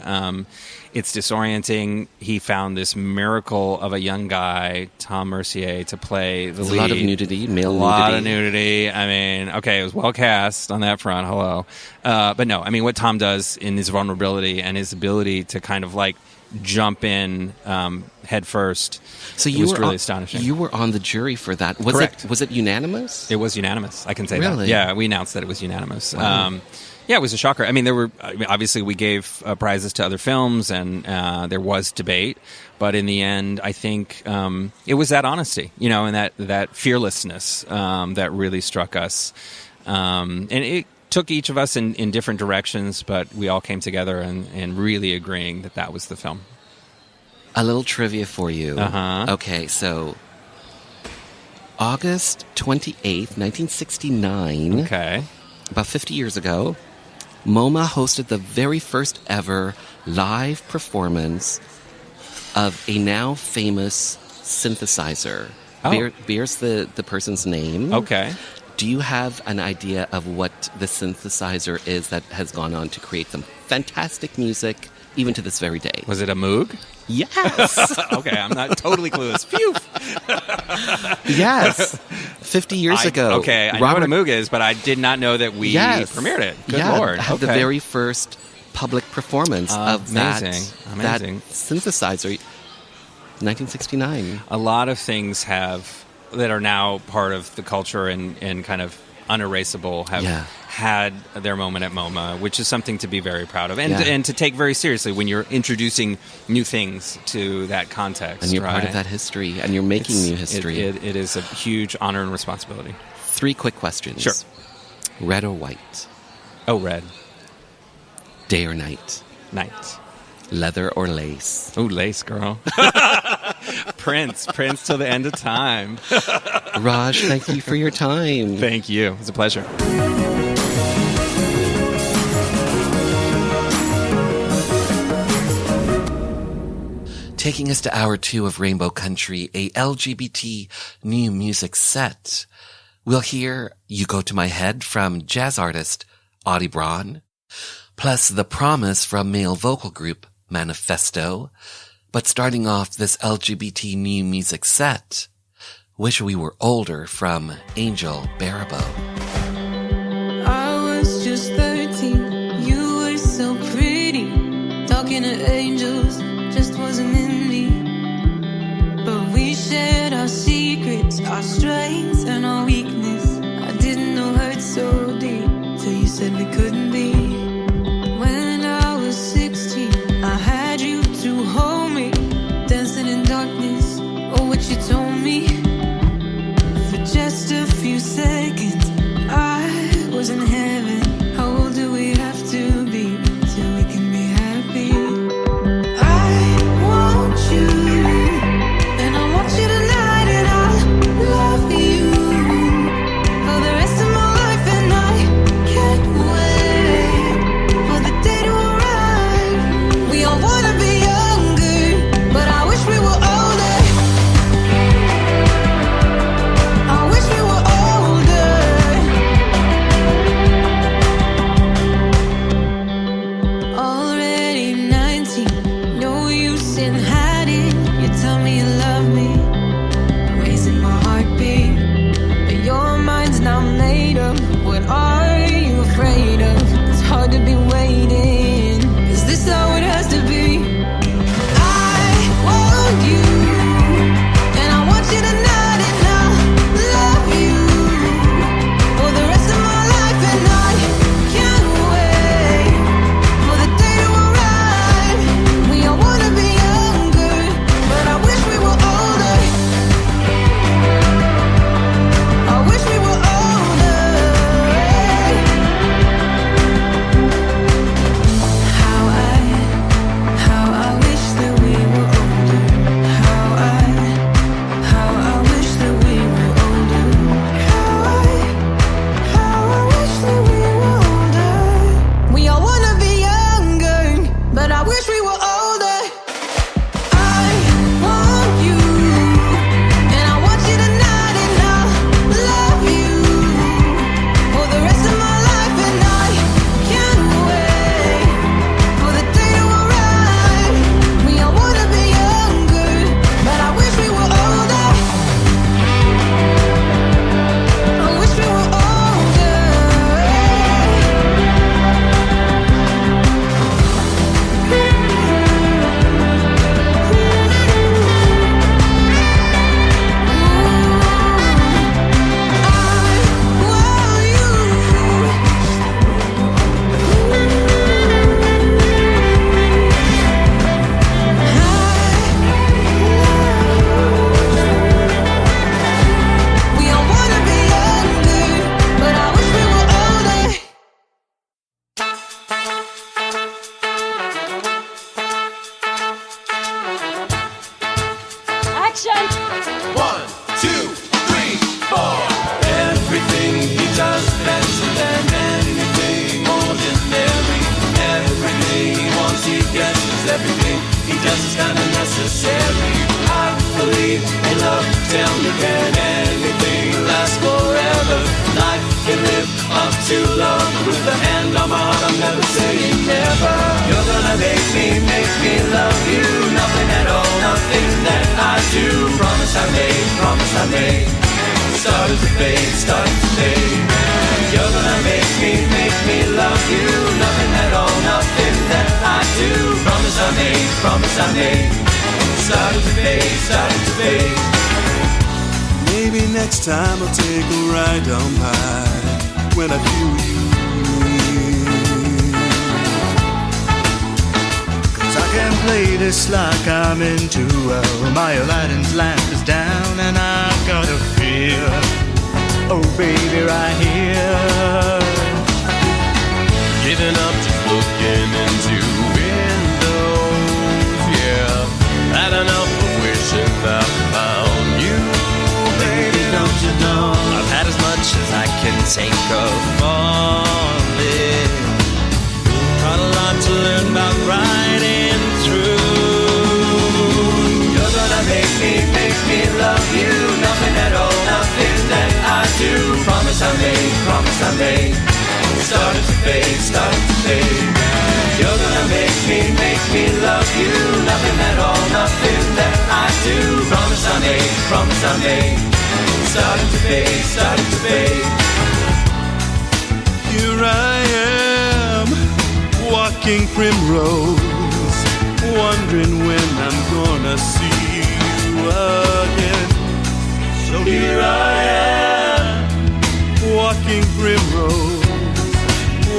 It's disorienting. He found this miracle of a young guy, Tom Mercier, to play the lead. A lot of nudity, male nudity. A lot of nudity. I mean, okay, it was well cast on that front. Hello. But no, I mean, what Tom does in his vulnerability and his ability to kind of like jump in head first. So was really astonishing. You were on the jury for that. Correct. Was it unanimous? It was unanimous. I can say really? that. Yeah, we announced that it was unanimous. Wow. Yeah, it was a shocker. I mean, obviously we gave prizes to other films, and there was debate. But in the end, I think it was that honesty, and that fearlessness that really struck us. And took each of us in different directions, but we all came together and really agreeing that was the film. A little trivia for you. Uh-huh. Okay, so August 28th, 1969. Okay. About 50 years ago, MoMA hosted the very first ever live performance of a now famous synthesizer. Oh. Bears the person's name. Okay. Do you have an idea of what the synthesizer is that has gone on to create some fantastic music, even to this very day? Was it a Moog? Yes. Okay, I'm not totally clueless. Phew. Yes. 50 years ago. Okay, I know what a Moog is, but I did not know that we premiered it. Good Lord. Had the very first public performance of that synthesizer, 1969. A lot of things that are now part of the culture and kind of unerasable have had their moment at MoMA, which is something to be very proud of and to take very seriously when you're introducing new things to that context. And you're part of that history, and you're making new history. It is a huge honor and responsibility. 3 quick questions. Sure. Red or white? Oh, red. Day or night? Night. Leather or lace? Oh, lace, girl. Prince till the end of time. Raj, thank you for your time. Thank you. It's a pleasure. Taking us to hour 2 of Rainbow Country, a LGBT new music set. We'll hear You Go to My Head from jazz artist Audie Braun, plus The Promise from male vocal group Manifesto. But starting off this LGBT new music set, Wish We Were Older from Angel Baribeau. I was just 13, you were so pretty. Talking to angels just wasn't in me. But we shared our secrets, our strengths and our weakness. I didn't know hurt so deep till you said we couldn't be. When I was 16, I had you to hold me, dancing in darkness. Oh, what you told me. For just a few seconds, I was in heaven. How old do we have to be till we can be happy? I won't action! 1, 2, 3, 4. Everything he does better than anything ordinary. Everything he wants he gets, 'cause everything he does is kinda necessary. I believe in love, tell me can anything last forever? Life can live up too long. With a hand on my heart, I'm never saying never. You're gonna make me love you. Nothing at all, nothing that I do. Promise I made. Started to fade, started to fade. You're gonna make me love you. Nothing at all, nothing that I do. Promise I made. Started to fade, started to fade. Maybe next time I'll take a ride down by when I feel you. 'Cause I can't play this like I'm in too well. My Aladdin's lamp is down and I gotta feel, oh baby, right here. Giving up, just looking into windows, yeah. Had enough of wishing that I found you. Baby, don't you know I've had as much as I can take of falling. Got a lot to learn about riding through. You're gonna make me love you. Nothing at all, nothing that I do. Promise I made. Started to fade, started to fade. You're gonna make me love you. Nothing at all, nothing that I do. Promise I made. Started to fade, started to fade. Here I am, walking primrose, wondering when I'm gonna see you again. So here I am, walking primrose,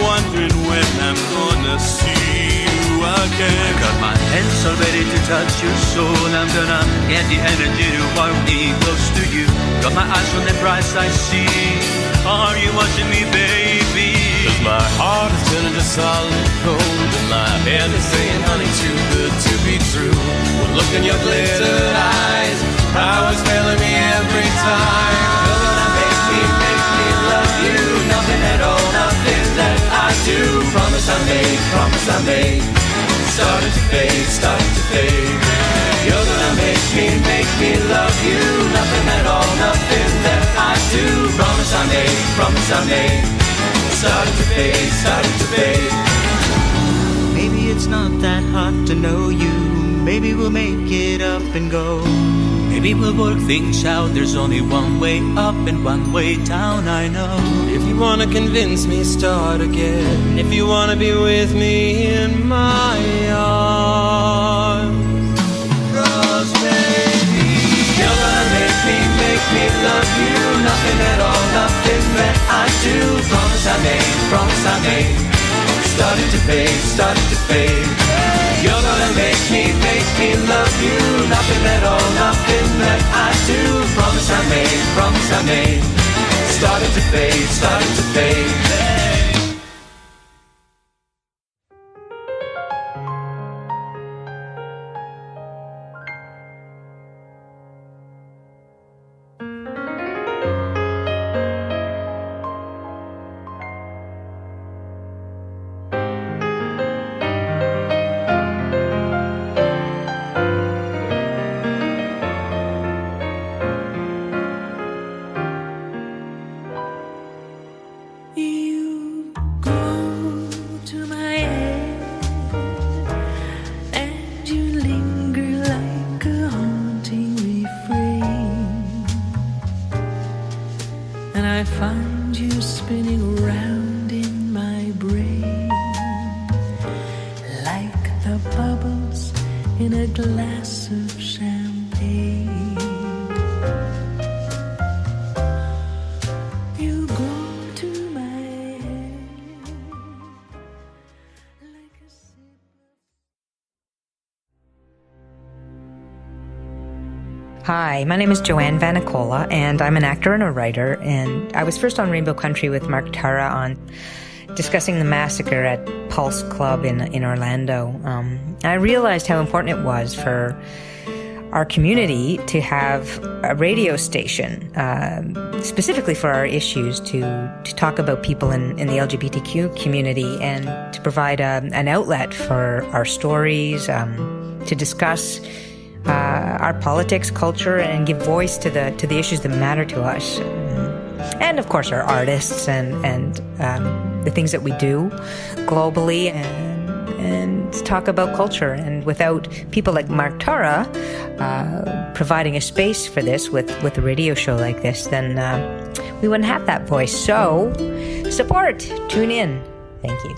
wondering when I'm gonna see you again. Got my hands all ready to touch your soul. I'm gonna get the energy to want me close to you. Got my eyes on the prize I see. Are you watching me, baby? 'Cause my heart is turning to solid gold, and my head is saying, honey, too good to be true. Well, look in your glittered eyes, power's failing me every time. You're gonna make me love you. Nothing at all, nothing that I do. Promise I made. Started to fade, started to fade. You're gonna make me love you. Nothing at all, nothing that I do. Promise I made. Started to fade, started to fade. Maybe it's not that hard to know you. Maybe we'll make it up and go. Maybe we'll work things out. There's only one way up and one way down, I know. If you wanna convince me, start again. If you wanna be with me in my arms, 'cause baby, you're gonna make me love you. Nothing at all, nothing that I do. Promise I made. Started to fade, started to fade. You're gonna make me love you. Nothing at all, nothing that I do. Promise I made. Started to fade, started to fade. Hi, my name is Joanne Vanicola, and I'm an actor and a writer, and I was first on Rainbow Country with Mark Tara on discussing the massacre at Pulse Club in Orlando. I realized how important it was for our community to have a radio station specifically for our issues to talk about people in the LGBTQ community and to provide an outlet for our stories, to discuss our politics, culture, and give voice to the issues that matter to us. And of course our artists and the things that we do globally and talk about culture. And without people like Mark Tara providing a space for this with a radio show like this, then we wouldn't have that voice. So support, tune in. Thank you.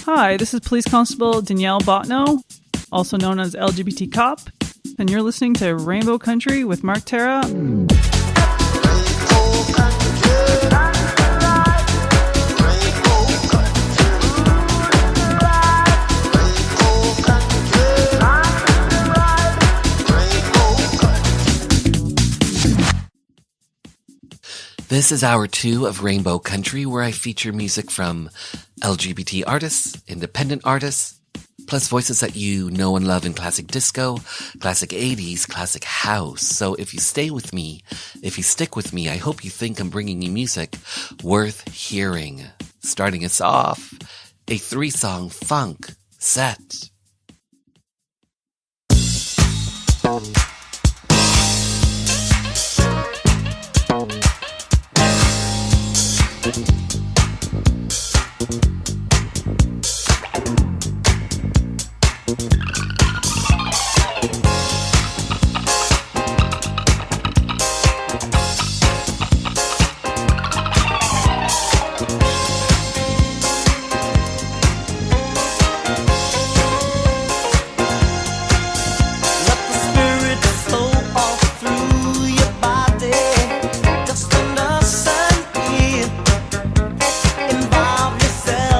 Hi, this is Police Constable Danielle Botno, also known as LGBT Cop, and you're listening to Rainbow Country with Mark Tara. This is hour 2 of Rainbow Country, where I feature music from LGBT artists, independent artists, plus voices that you know and love in classic disco, classic 80s, classic house. So if you stick with me, I hope you think I'm bringing you music worth hearing. Starting us off, a 3-song funk set. Involve yourself.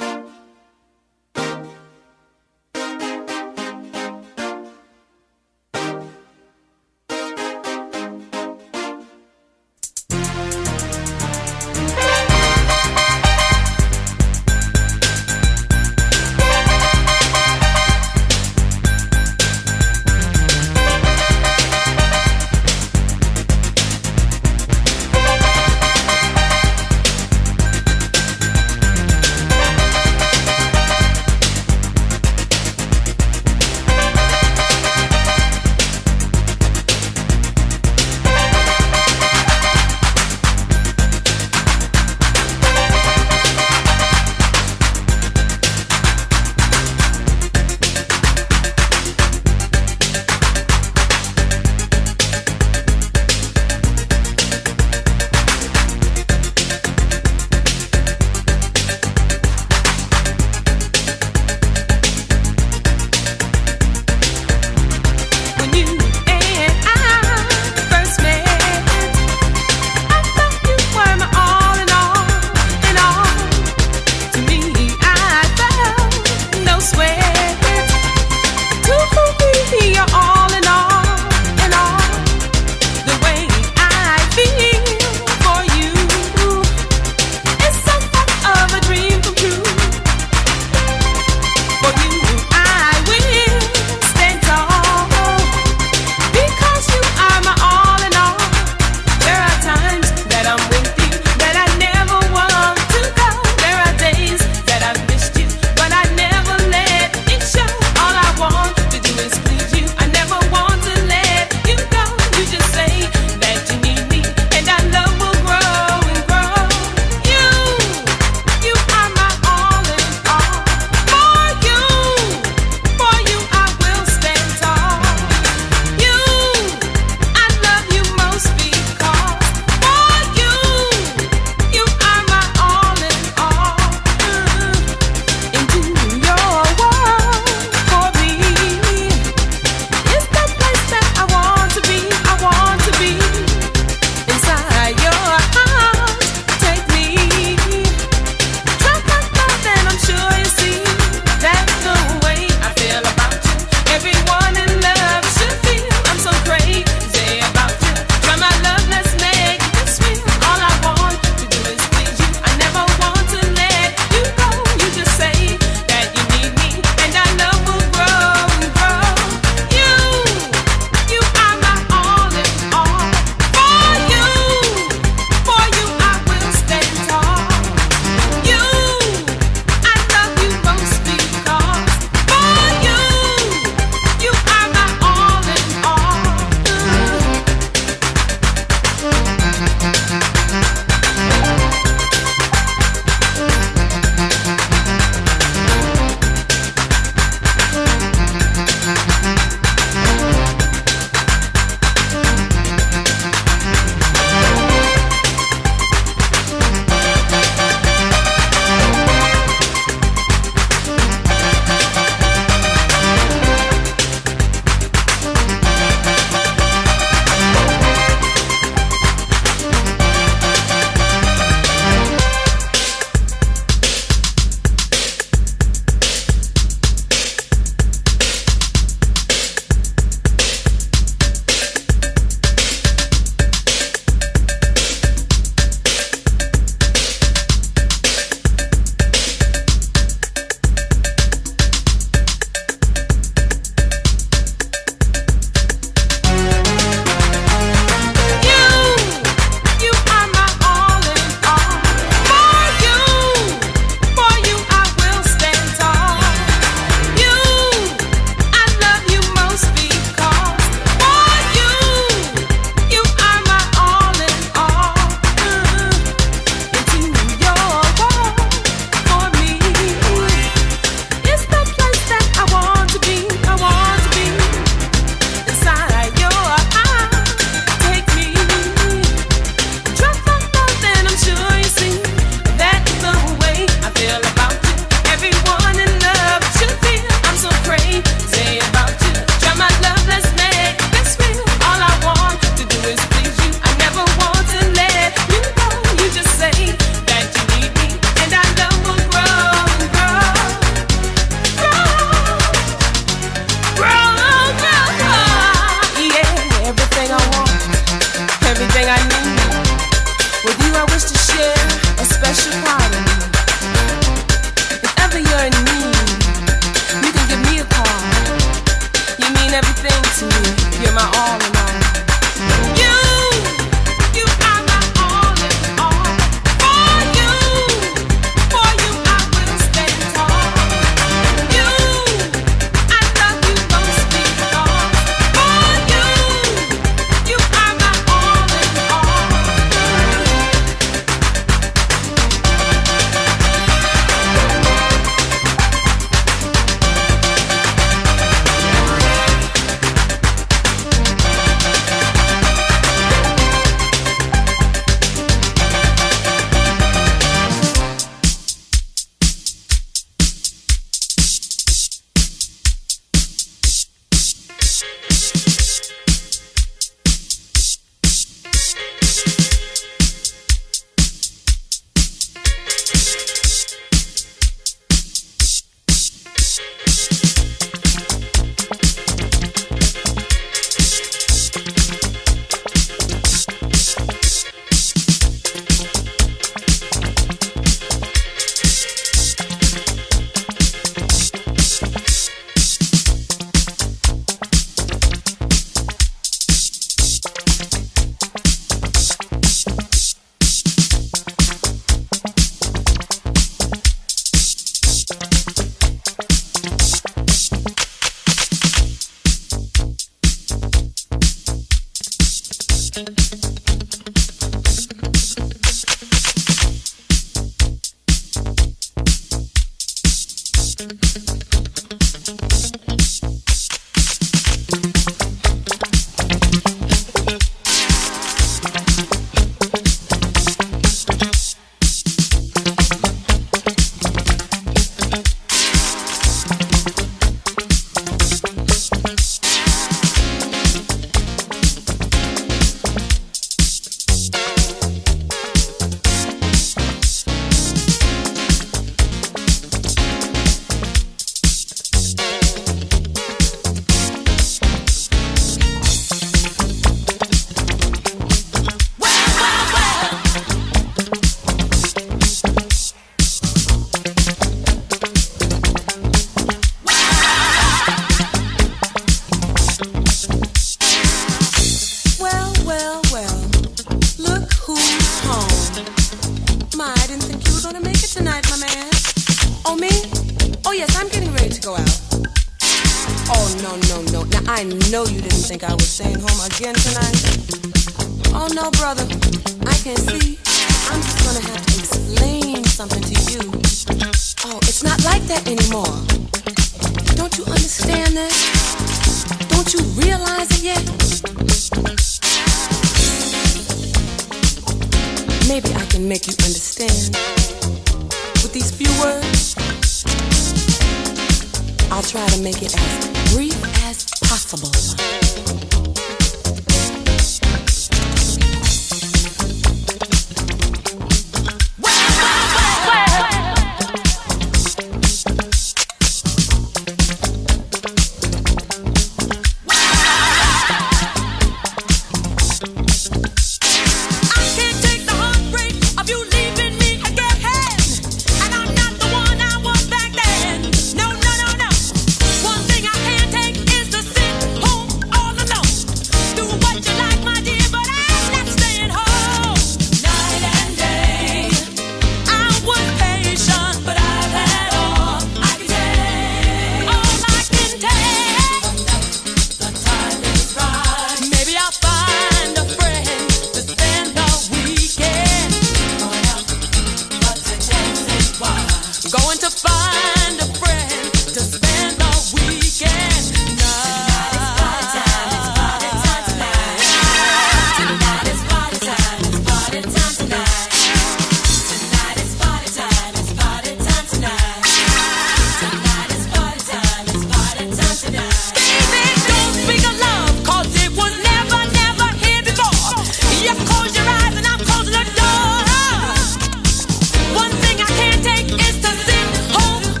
One thing I can't take is to sit home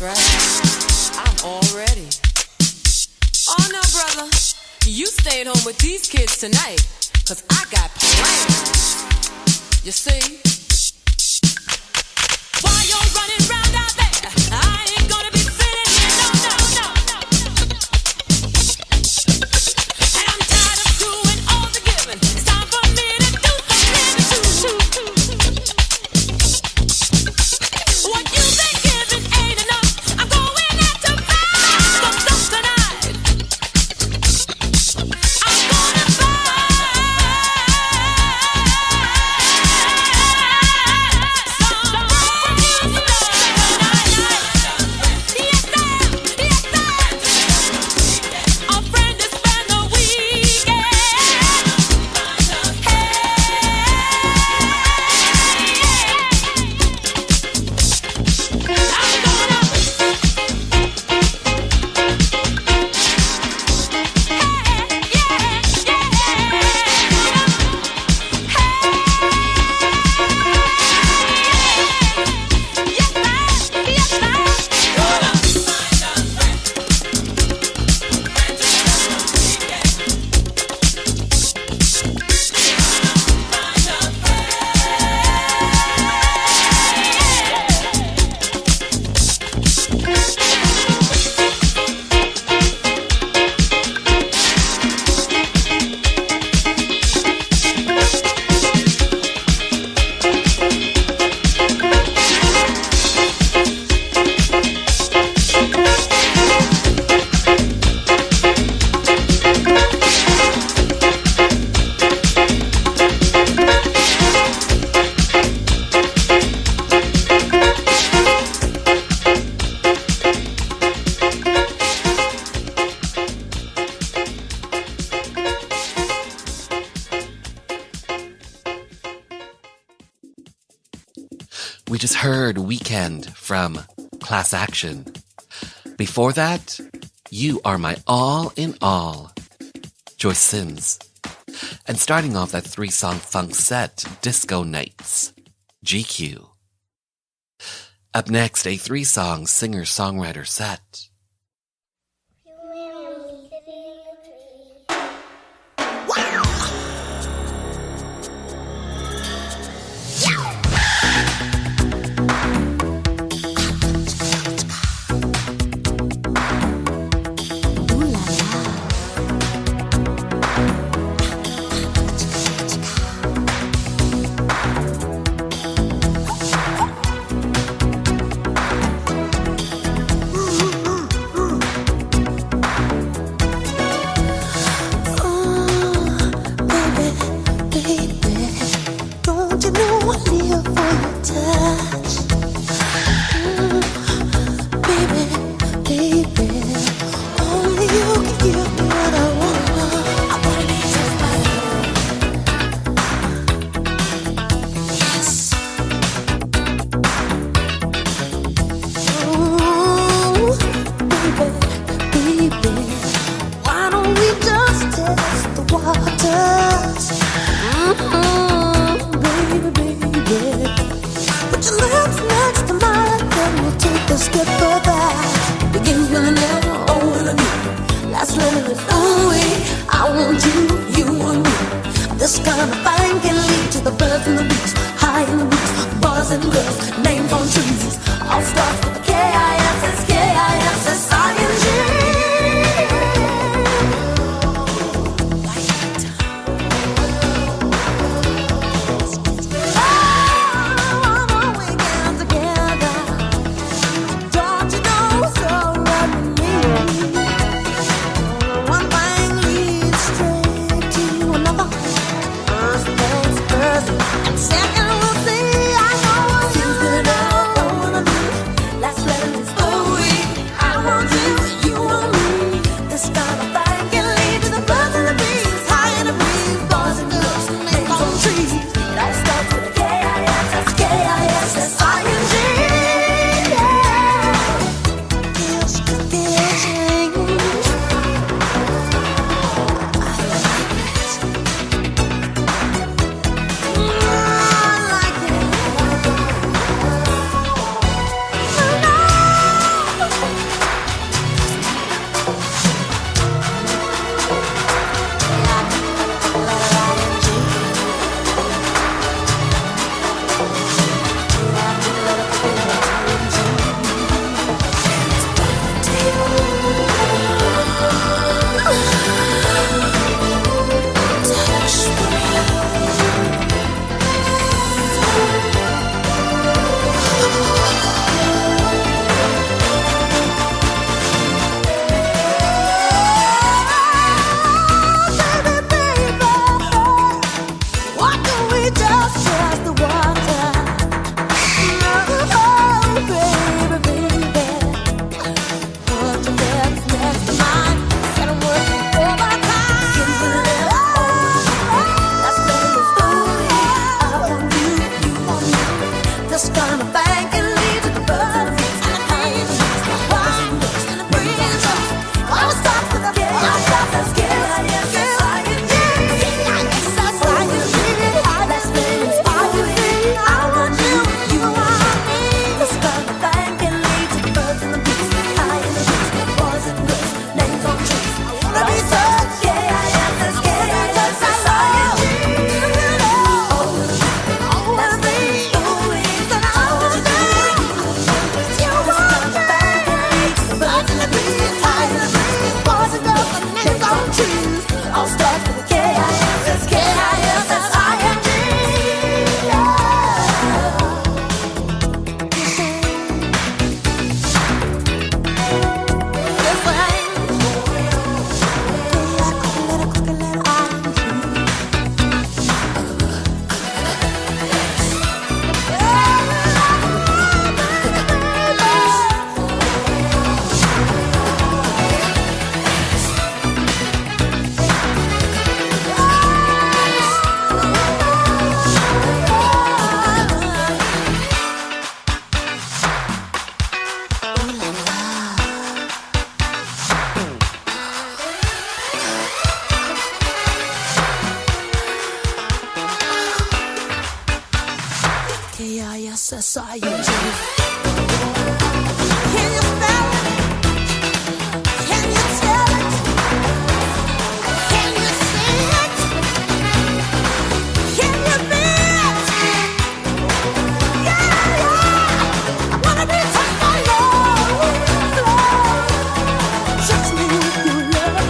That's right. I'm all ready. Oh no, brother. You stayed home with these kids tonight, 'cause I got plans. You see? While you're running round out there, I ain't gonna be sitting here, no. And I'm tired of doing all the giving. It's time for me to do some living too. What you've been giving ain't enough. I'm going out to buy some stuff tonight. I'm gonna buy We just heard Weekend from Class Action. Before that, You Are My All in All, Joyce Sims. And starting off that 3-song funk set, Disco Nights, GQ. Up next, a 3-song singer-songwriter set. Second, we'll see. I know what you're gonna do. Let's I saw you, Jimmy. Can you spell it? Can you tell it? Can you see it? Can you be it? Yeah, yeah. I wanna be touched by love. Touch me with your love.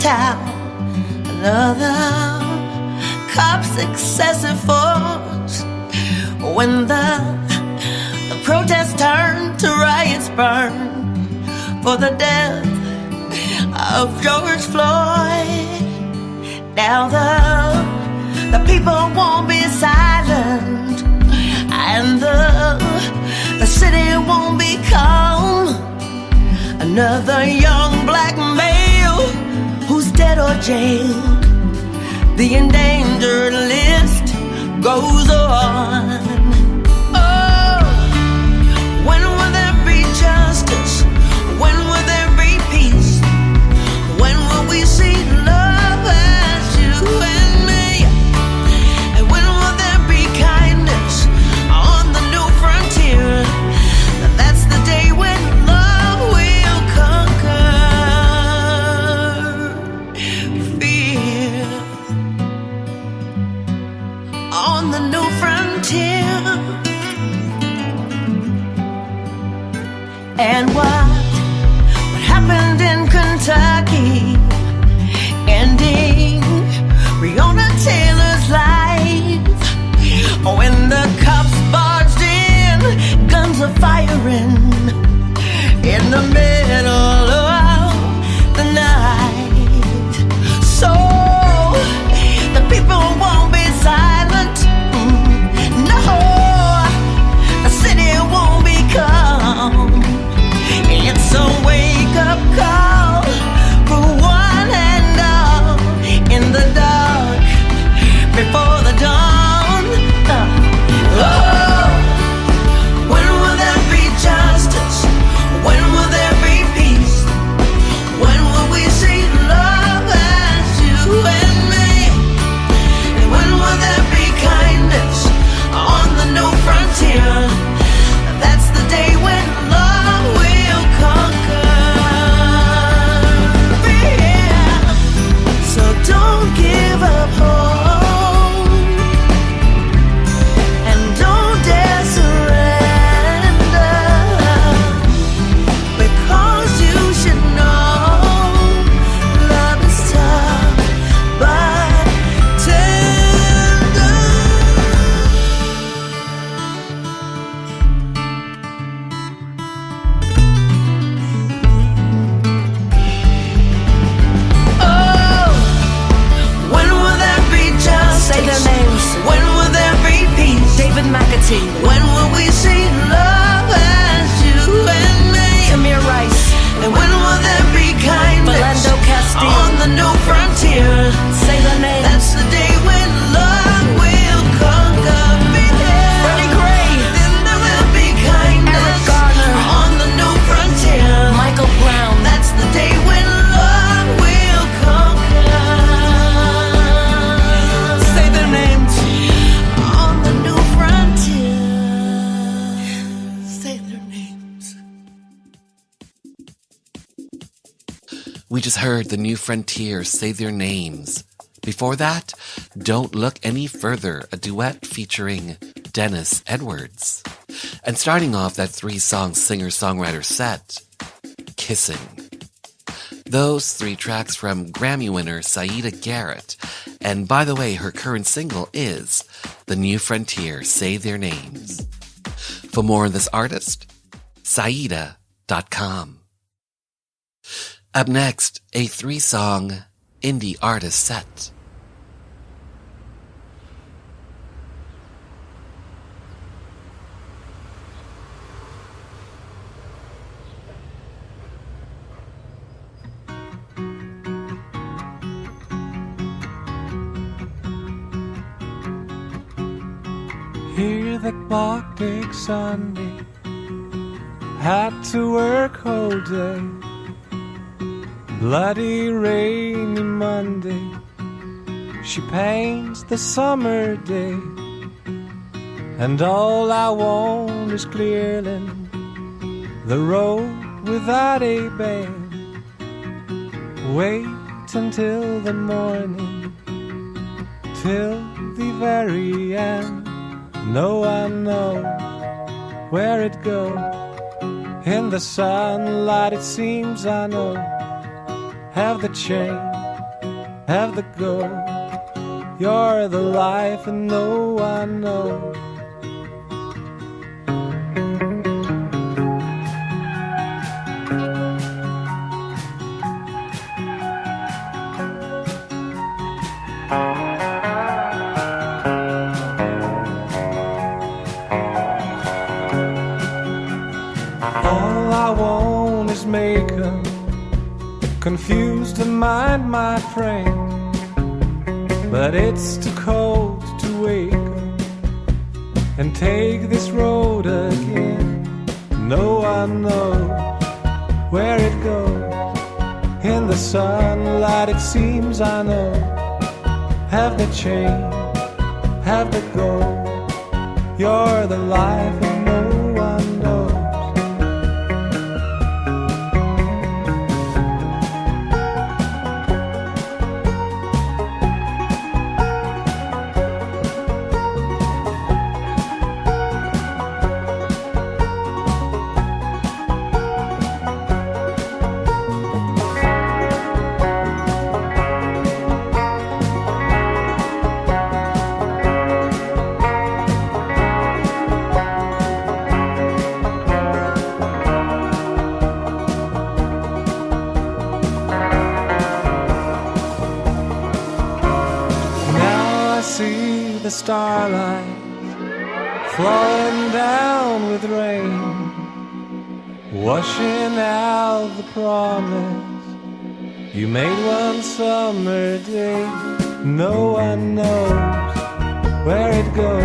town. Another cop's excessive force. When the protests turn to riots burn for the death of George Floyd. Now the people won't be silent, and the city won't be calm. Another young black male who's dead or jailed. The endangered list goes on. Oh, when will there be justice? When will there be peace? When will we see love as you and me? And when will there be kindness on the new frontier? That's the day when love will conquer fear. On the new frontier. And what happened in Kentucky, ending Breonna Taylor's life. When the cops barged in, guns are firing in the middle of the night. So the people won't be silent. No, the city won't be calm. It's a wake-up call for one and all. In the dark, before the dawn. Oh, when will there be justice? When will there be peace? When will we see love as you and me? And when will there be kindness on the new frontier? That's the day when love will conquer. Yeah. So don't give up hope, and don't dare surrender, because you should know love is tough but tender. Oh, when will there be justice? Say their names. When will there be peace? David McAtee. When will we see love as you and me? Tamir Rice. And when will there be kindness? Philando Castile. On the new frontier. Say their names. That's the day when love will conquer. Be there. Freddie Gray. Then there will be kindness. Eric Garner. On the new frontier. Michael Brown. That's the day when love will conquer. Say their names. On the new frontier. Say their names. We just heard the New Frontier say their names. Before that, Don't Look Any Further, a duet featuring Dennis Edwards. And starting off that 3-song singer-songwriter set, Kissing. Those 3 tracks from Grammy winner Saida Garrett. And by the way, her current single is The New Frontier, Say Their Names. For more on this artist, Saida.com. Up next, a 3-song indie artist set. Hear the clock tick Sunday, had to work whole day. Bloody rainy Monday, she paints the summer day. And all I want is clearly the road without a band. Wait until the morning, till the very end. No one knows where it goes. In the sunlight it seems I know. Have the chain have the go. You're the life and no one knows. All I want is makeup, confused to mind my frame. But it's too cold to wake up and take this road again. No one knows where it goes. In the sunlight it seems I know. Have the change, have the goal. You're the life and no one knows. Starlight falling down with rain, washing out the promise you made one summer day. No one knows where it goes.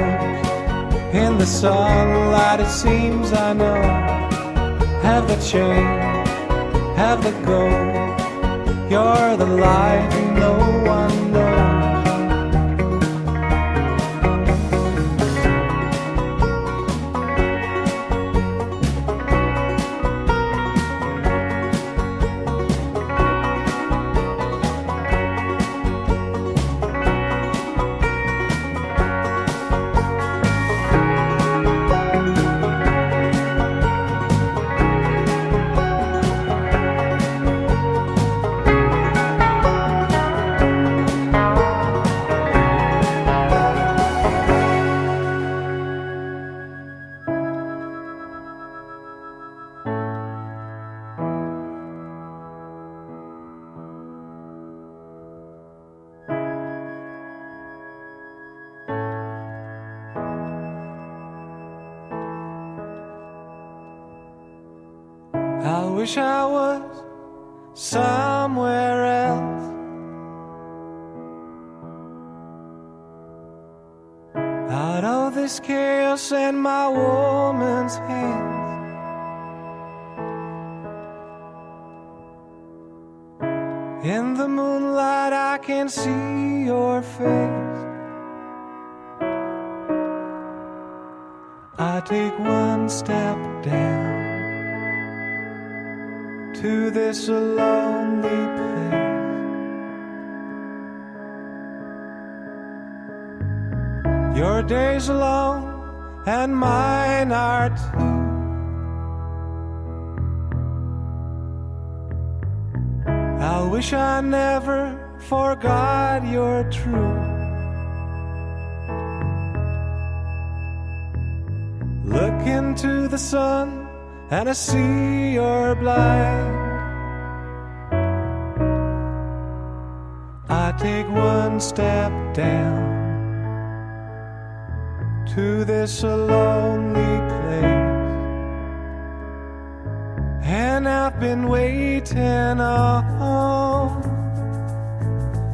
In the sunlight it seems I know. Have the change, have the goal. You're the light and no one knows. I wish I was somewhere else. Out of this chaos and my woman's hands. In the moonlight I can see your face. I take one step down to this lonely place. Your days alone and mine are too. I wish I never forgot your truth. Look into the sun and I see you're blind. I take one step down to this lonely place, and I've been waiting on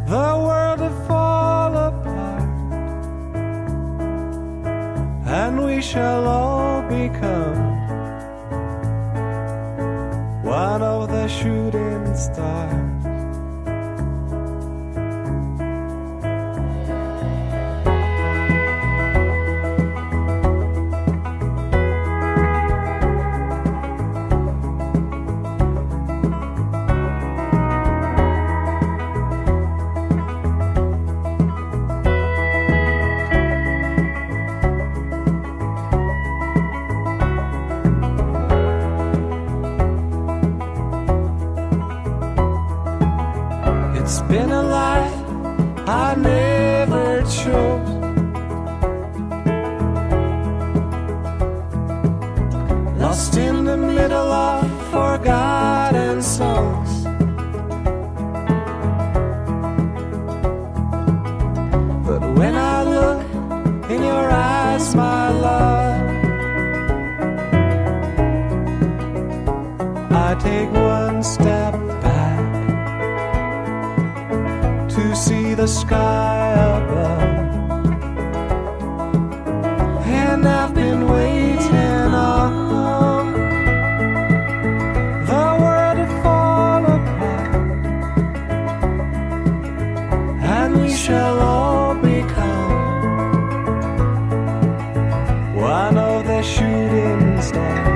the world to fall apart, and we shall all become one of the shooting stars. lost in the middle of forgotten songs. But when I look in your eyes, my love, I take one step back to see the sky above. And I've been waiting on the world to fall apart, and we shall all become one of the shooting stars.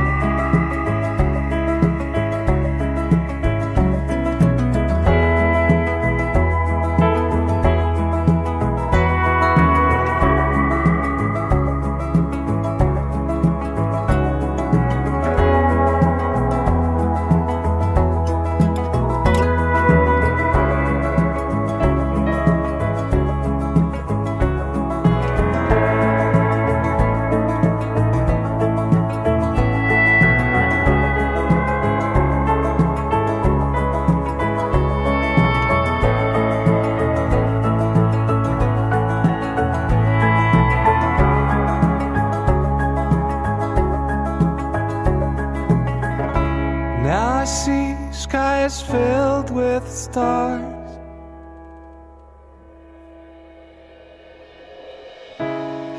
Now I see skies filled with stars,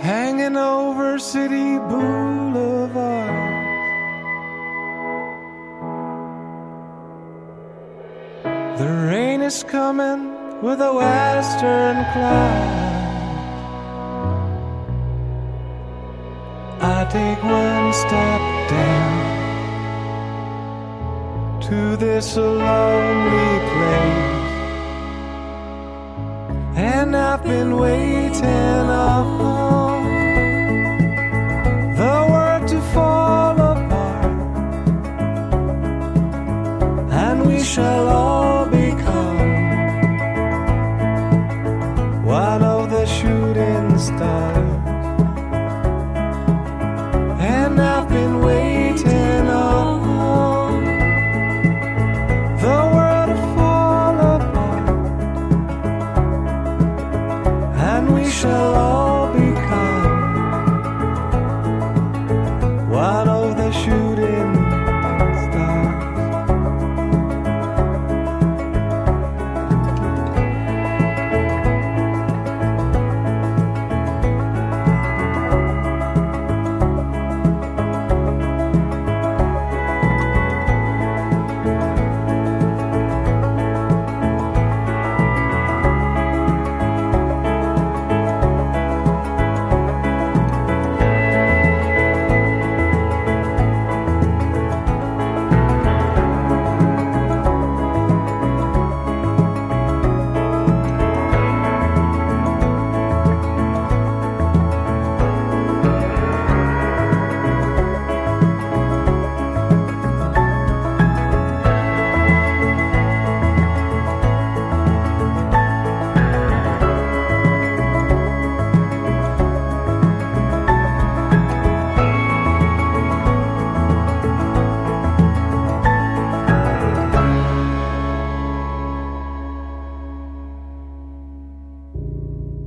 hanging over city boulevards. The rain is coming with a western cloud. I take one step down to this lonely place, and I've been waiting on the world to fall apart, and we shall all become one of the shooting stars. And I've been waiting on the world to fall apart, and we shall all become one of the shooting stars.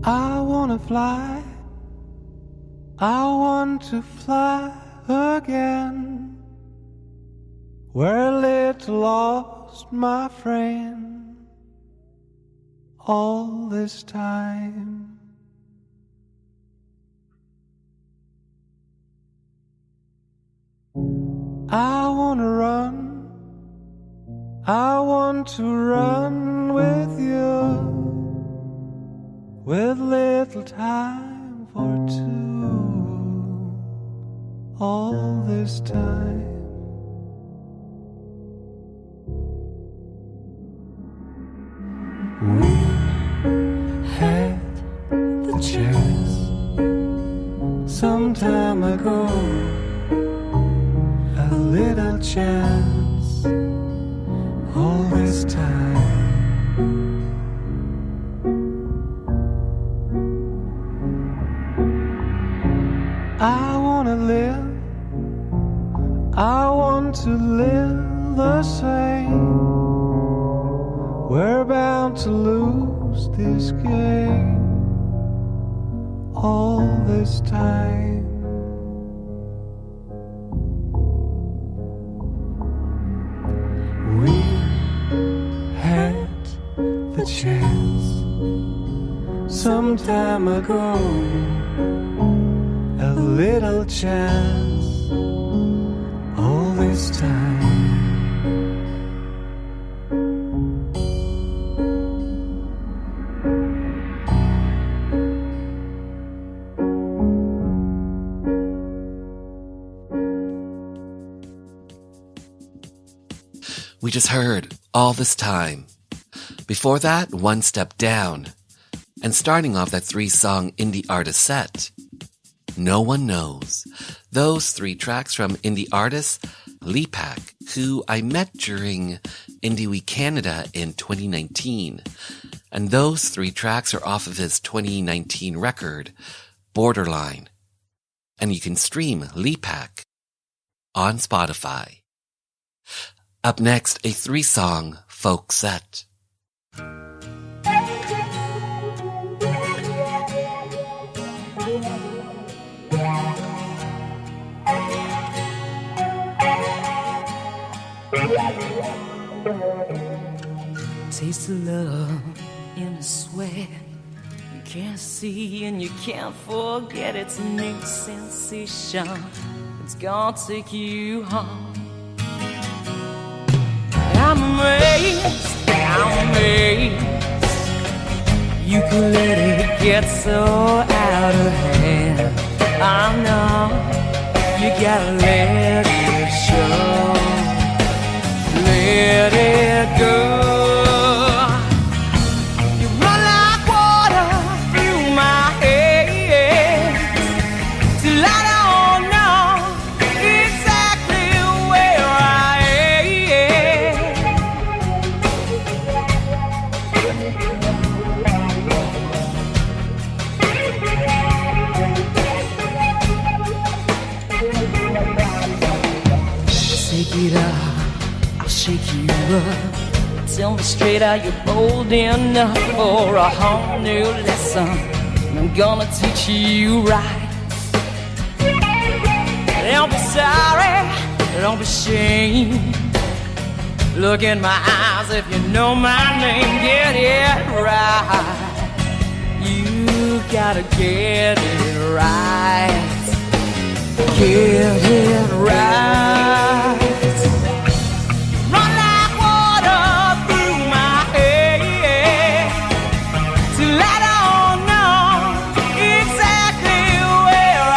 I wanna fly, I want to fly again, where a little lost my friend all this time. I wanna run, I want to run with you, with little time for two all this time. We had the chance some time ago, a little chance all this time. I wanna live, I want to live the same. We're bound to lose this game all this time. We had the chance some time ago, a little chance all this time. We just heard All This Time. Before that, One Step Down. And starting off that 3-song indie artist set, No One Knows. Those 3 tracks from indie artist Lepak, who I met during Indie Week Canada in 2019. And those 3 tracks are off of his 2019 record, Borderline. And you can stream Lepak on Spotify. Up next, a 3-song folk set. Taste of love in a sweat. You can't see and you can't forget. It's a new sensation. It's gonna take you home. I'm amazed, you can let it get so out of hand. I know, you gotta let it show. Let it go. You run like water through my head till I don't know exactly where I am. Take it up, I'll shake you up. Tell me straight, are you bold enough for a whole new lesson? I'm gonna teach you right. Don't be sorry, don't be ashamed. Look in my eyes if you know my name. Get it right. You gotta get it right. Get it right. Run like water through my head till I don't know exactly where I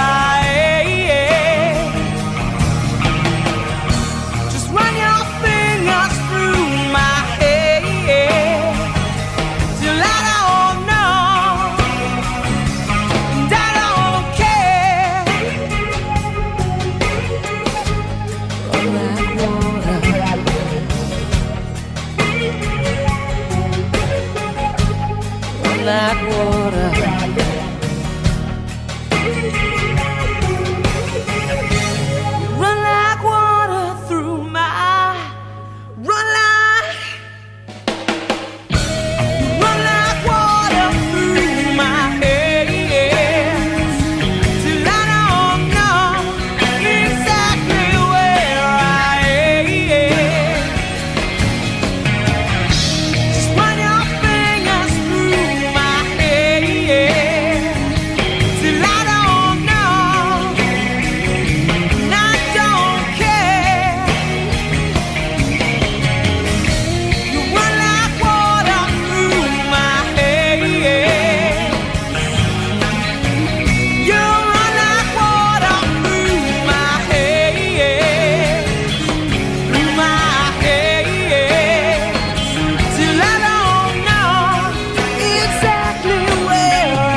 am. Just run your fingers through my head till I don't know, and I don't care. Run like water. Run like water. Run like water through my. Run like water through my head till I don't know exactly where I am. Just run your fingers through my head till I don't know, and I don't care. You run like water through my head. You run like water through my head, till I don't know exactly where I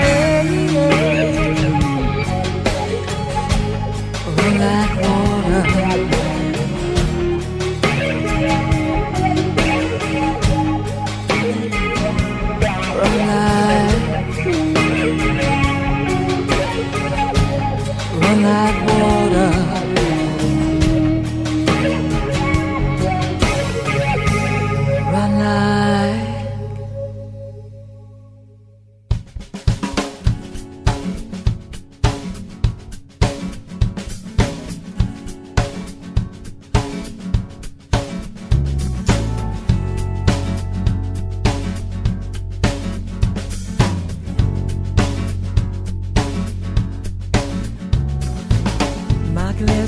am. Run like water. Run like water.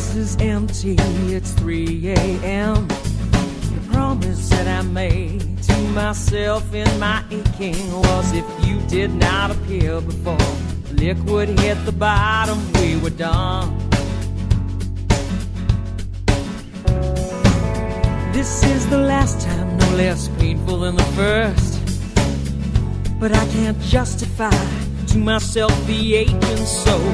glass is empty, it's 3 a.m. The promise that I made to myself in my aching was if you did not appear before the liquid hit the bottom, we were done. This is the last time, no less painful than the first. But I can't justify to myself the aching soul.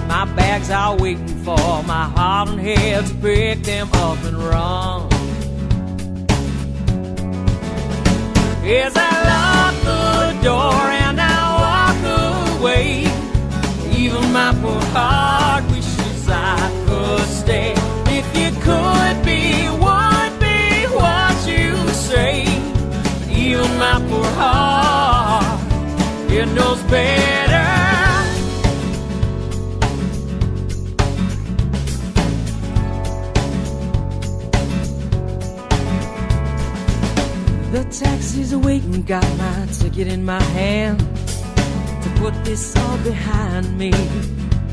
My bags are waiting for my heart and head to pick them up and run. As I lock the door and I walk away, even my poor heart wishes I could stay. If you could be, would be what you say. Even my poor heart, it knows better. The taxi's waiting, got my ticket in my hand. To put this all behind me,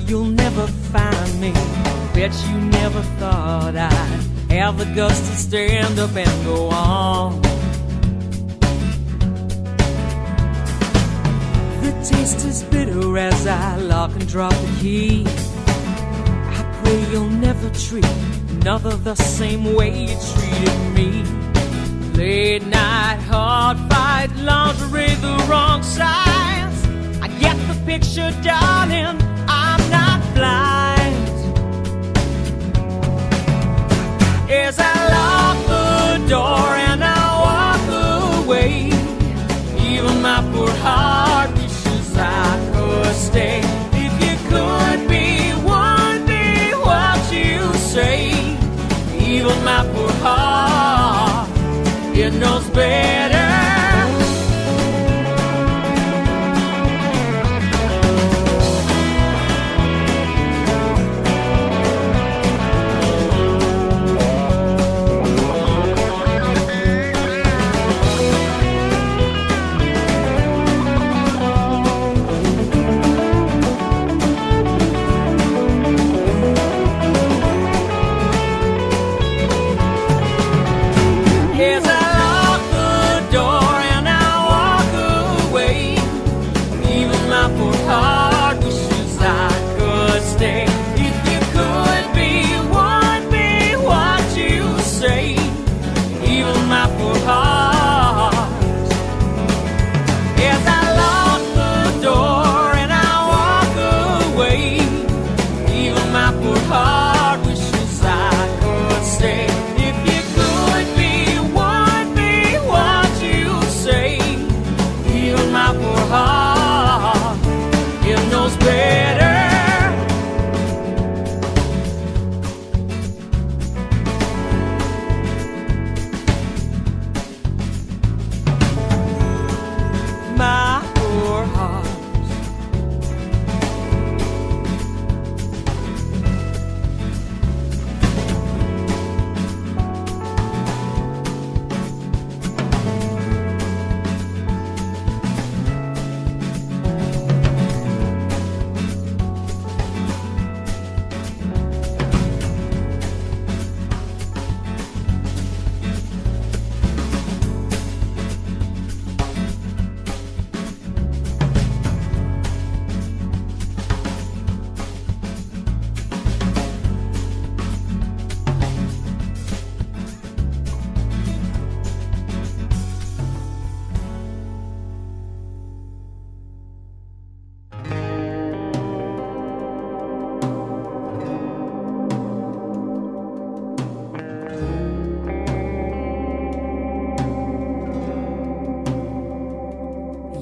you'll never find me. Bet you never thought I'd have the guts to stand up and go on. The taste is bitter as I lock and drop the key. I pray you'll never treat another the same way you treated me. Late night, hard fight, lingerie, the wrong size. I get the picture, darling, I'm not blind. As I lock the door and I walk away, even my poor heart wishes I could stay. If you could be, would be what you say. Even my poor heart, it knows better.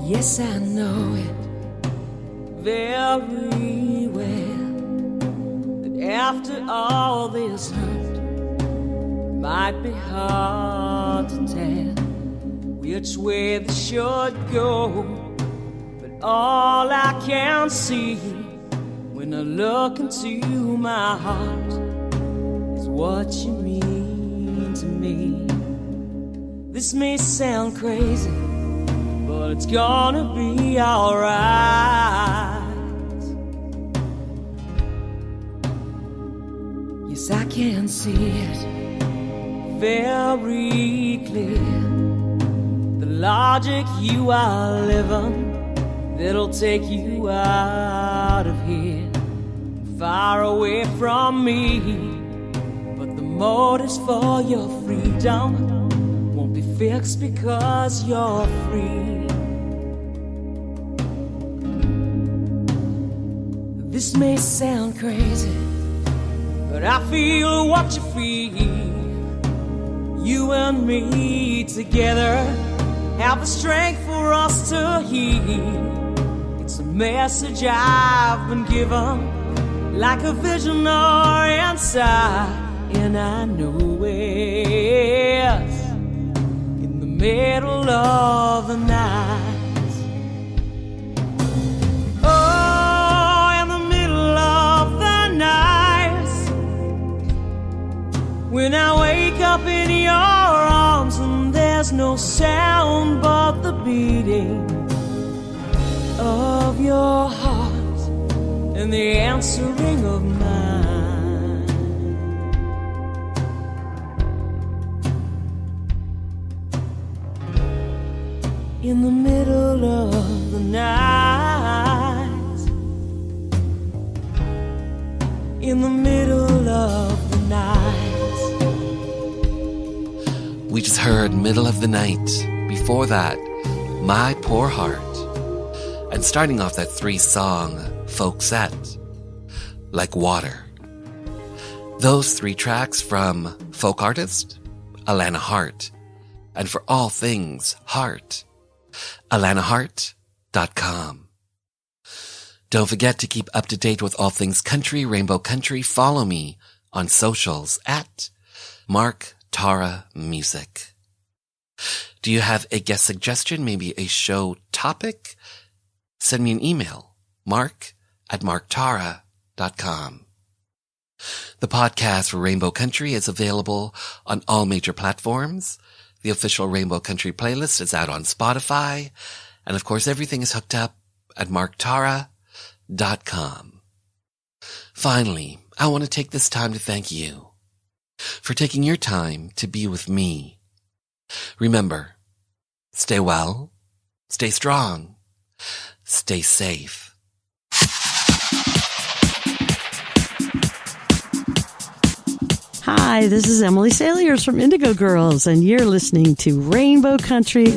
Yes, I know it very well, that after all this hurt, it might be hard to tell which way this should go. But all I can see when I look into my heart is what you mean to me. This may sound crazy, but it's gonna be alright. Yes, I can see it very clear. The logic you are living, that'll take you out of here, far away from me. But the motives for your freedom won't be fixed because you're free. This may sound crazy, but I feel what you feel. You and me together have the strength for us to heal. It's a message I've been given, like a vision or insight, and I know it's in the middle of the night. When I wake up in your arms and there's no sound but the beating of your heart and the answering of mine. In the middle of the night, in the middle of the night. We just heard Middle of the Night. Before that, My Poor Heart. And starting off that 3-song folk set, Like Water. Those 3 tracks from folk artist Alana Hart. And for all things heart, alanahart.com. Don't forget to keep up to date with all things country, Rainbow Country. Follow me on socials at Mark Tara Music. Do you have a guest suggestion, maybe a show topic? Send me an email, mark@marktara.com. The podcast for Rainbow Country is available on all major platforms. The official Rainbow Country playlist is out on Spotify. And of course, everything is hooked up at marktara.com. Finally, I want to take this time to thank you for taking your time to be with me. Remember, stay well, stay strong, stay safe. Hi, this is Emily Saliers from Indigo Girls, and you're listening to Rainbow Country.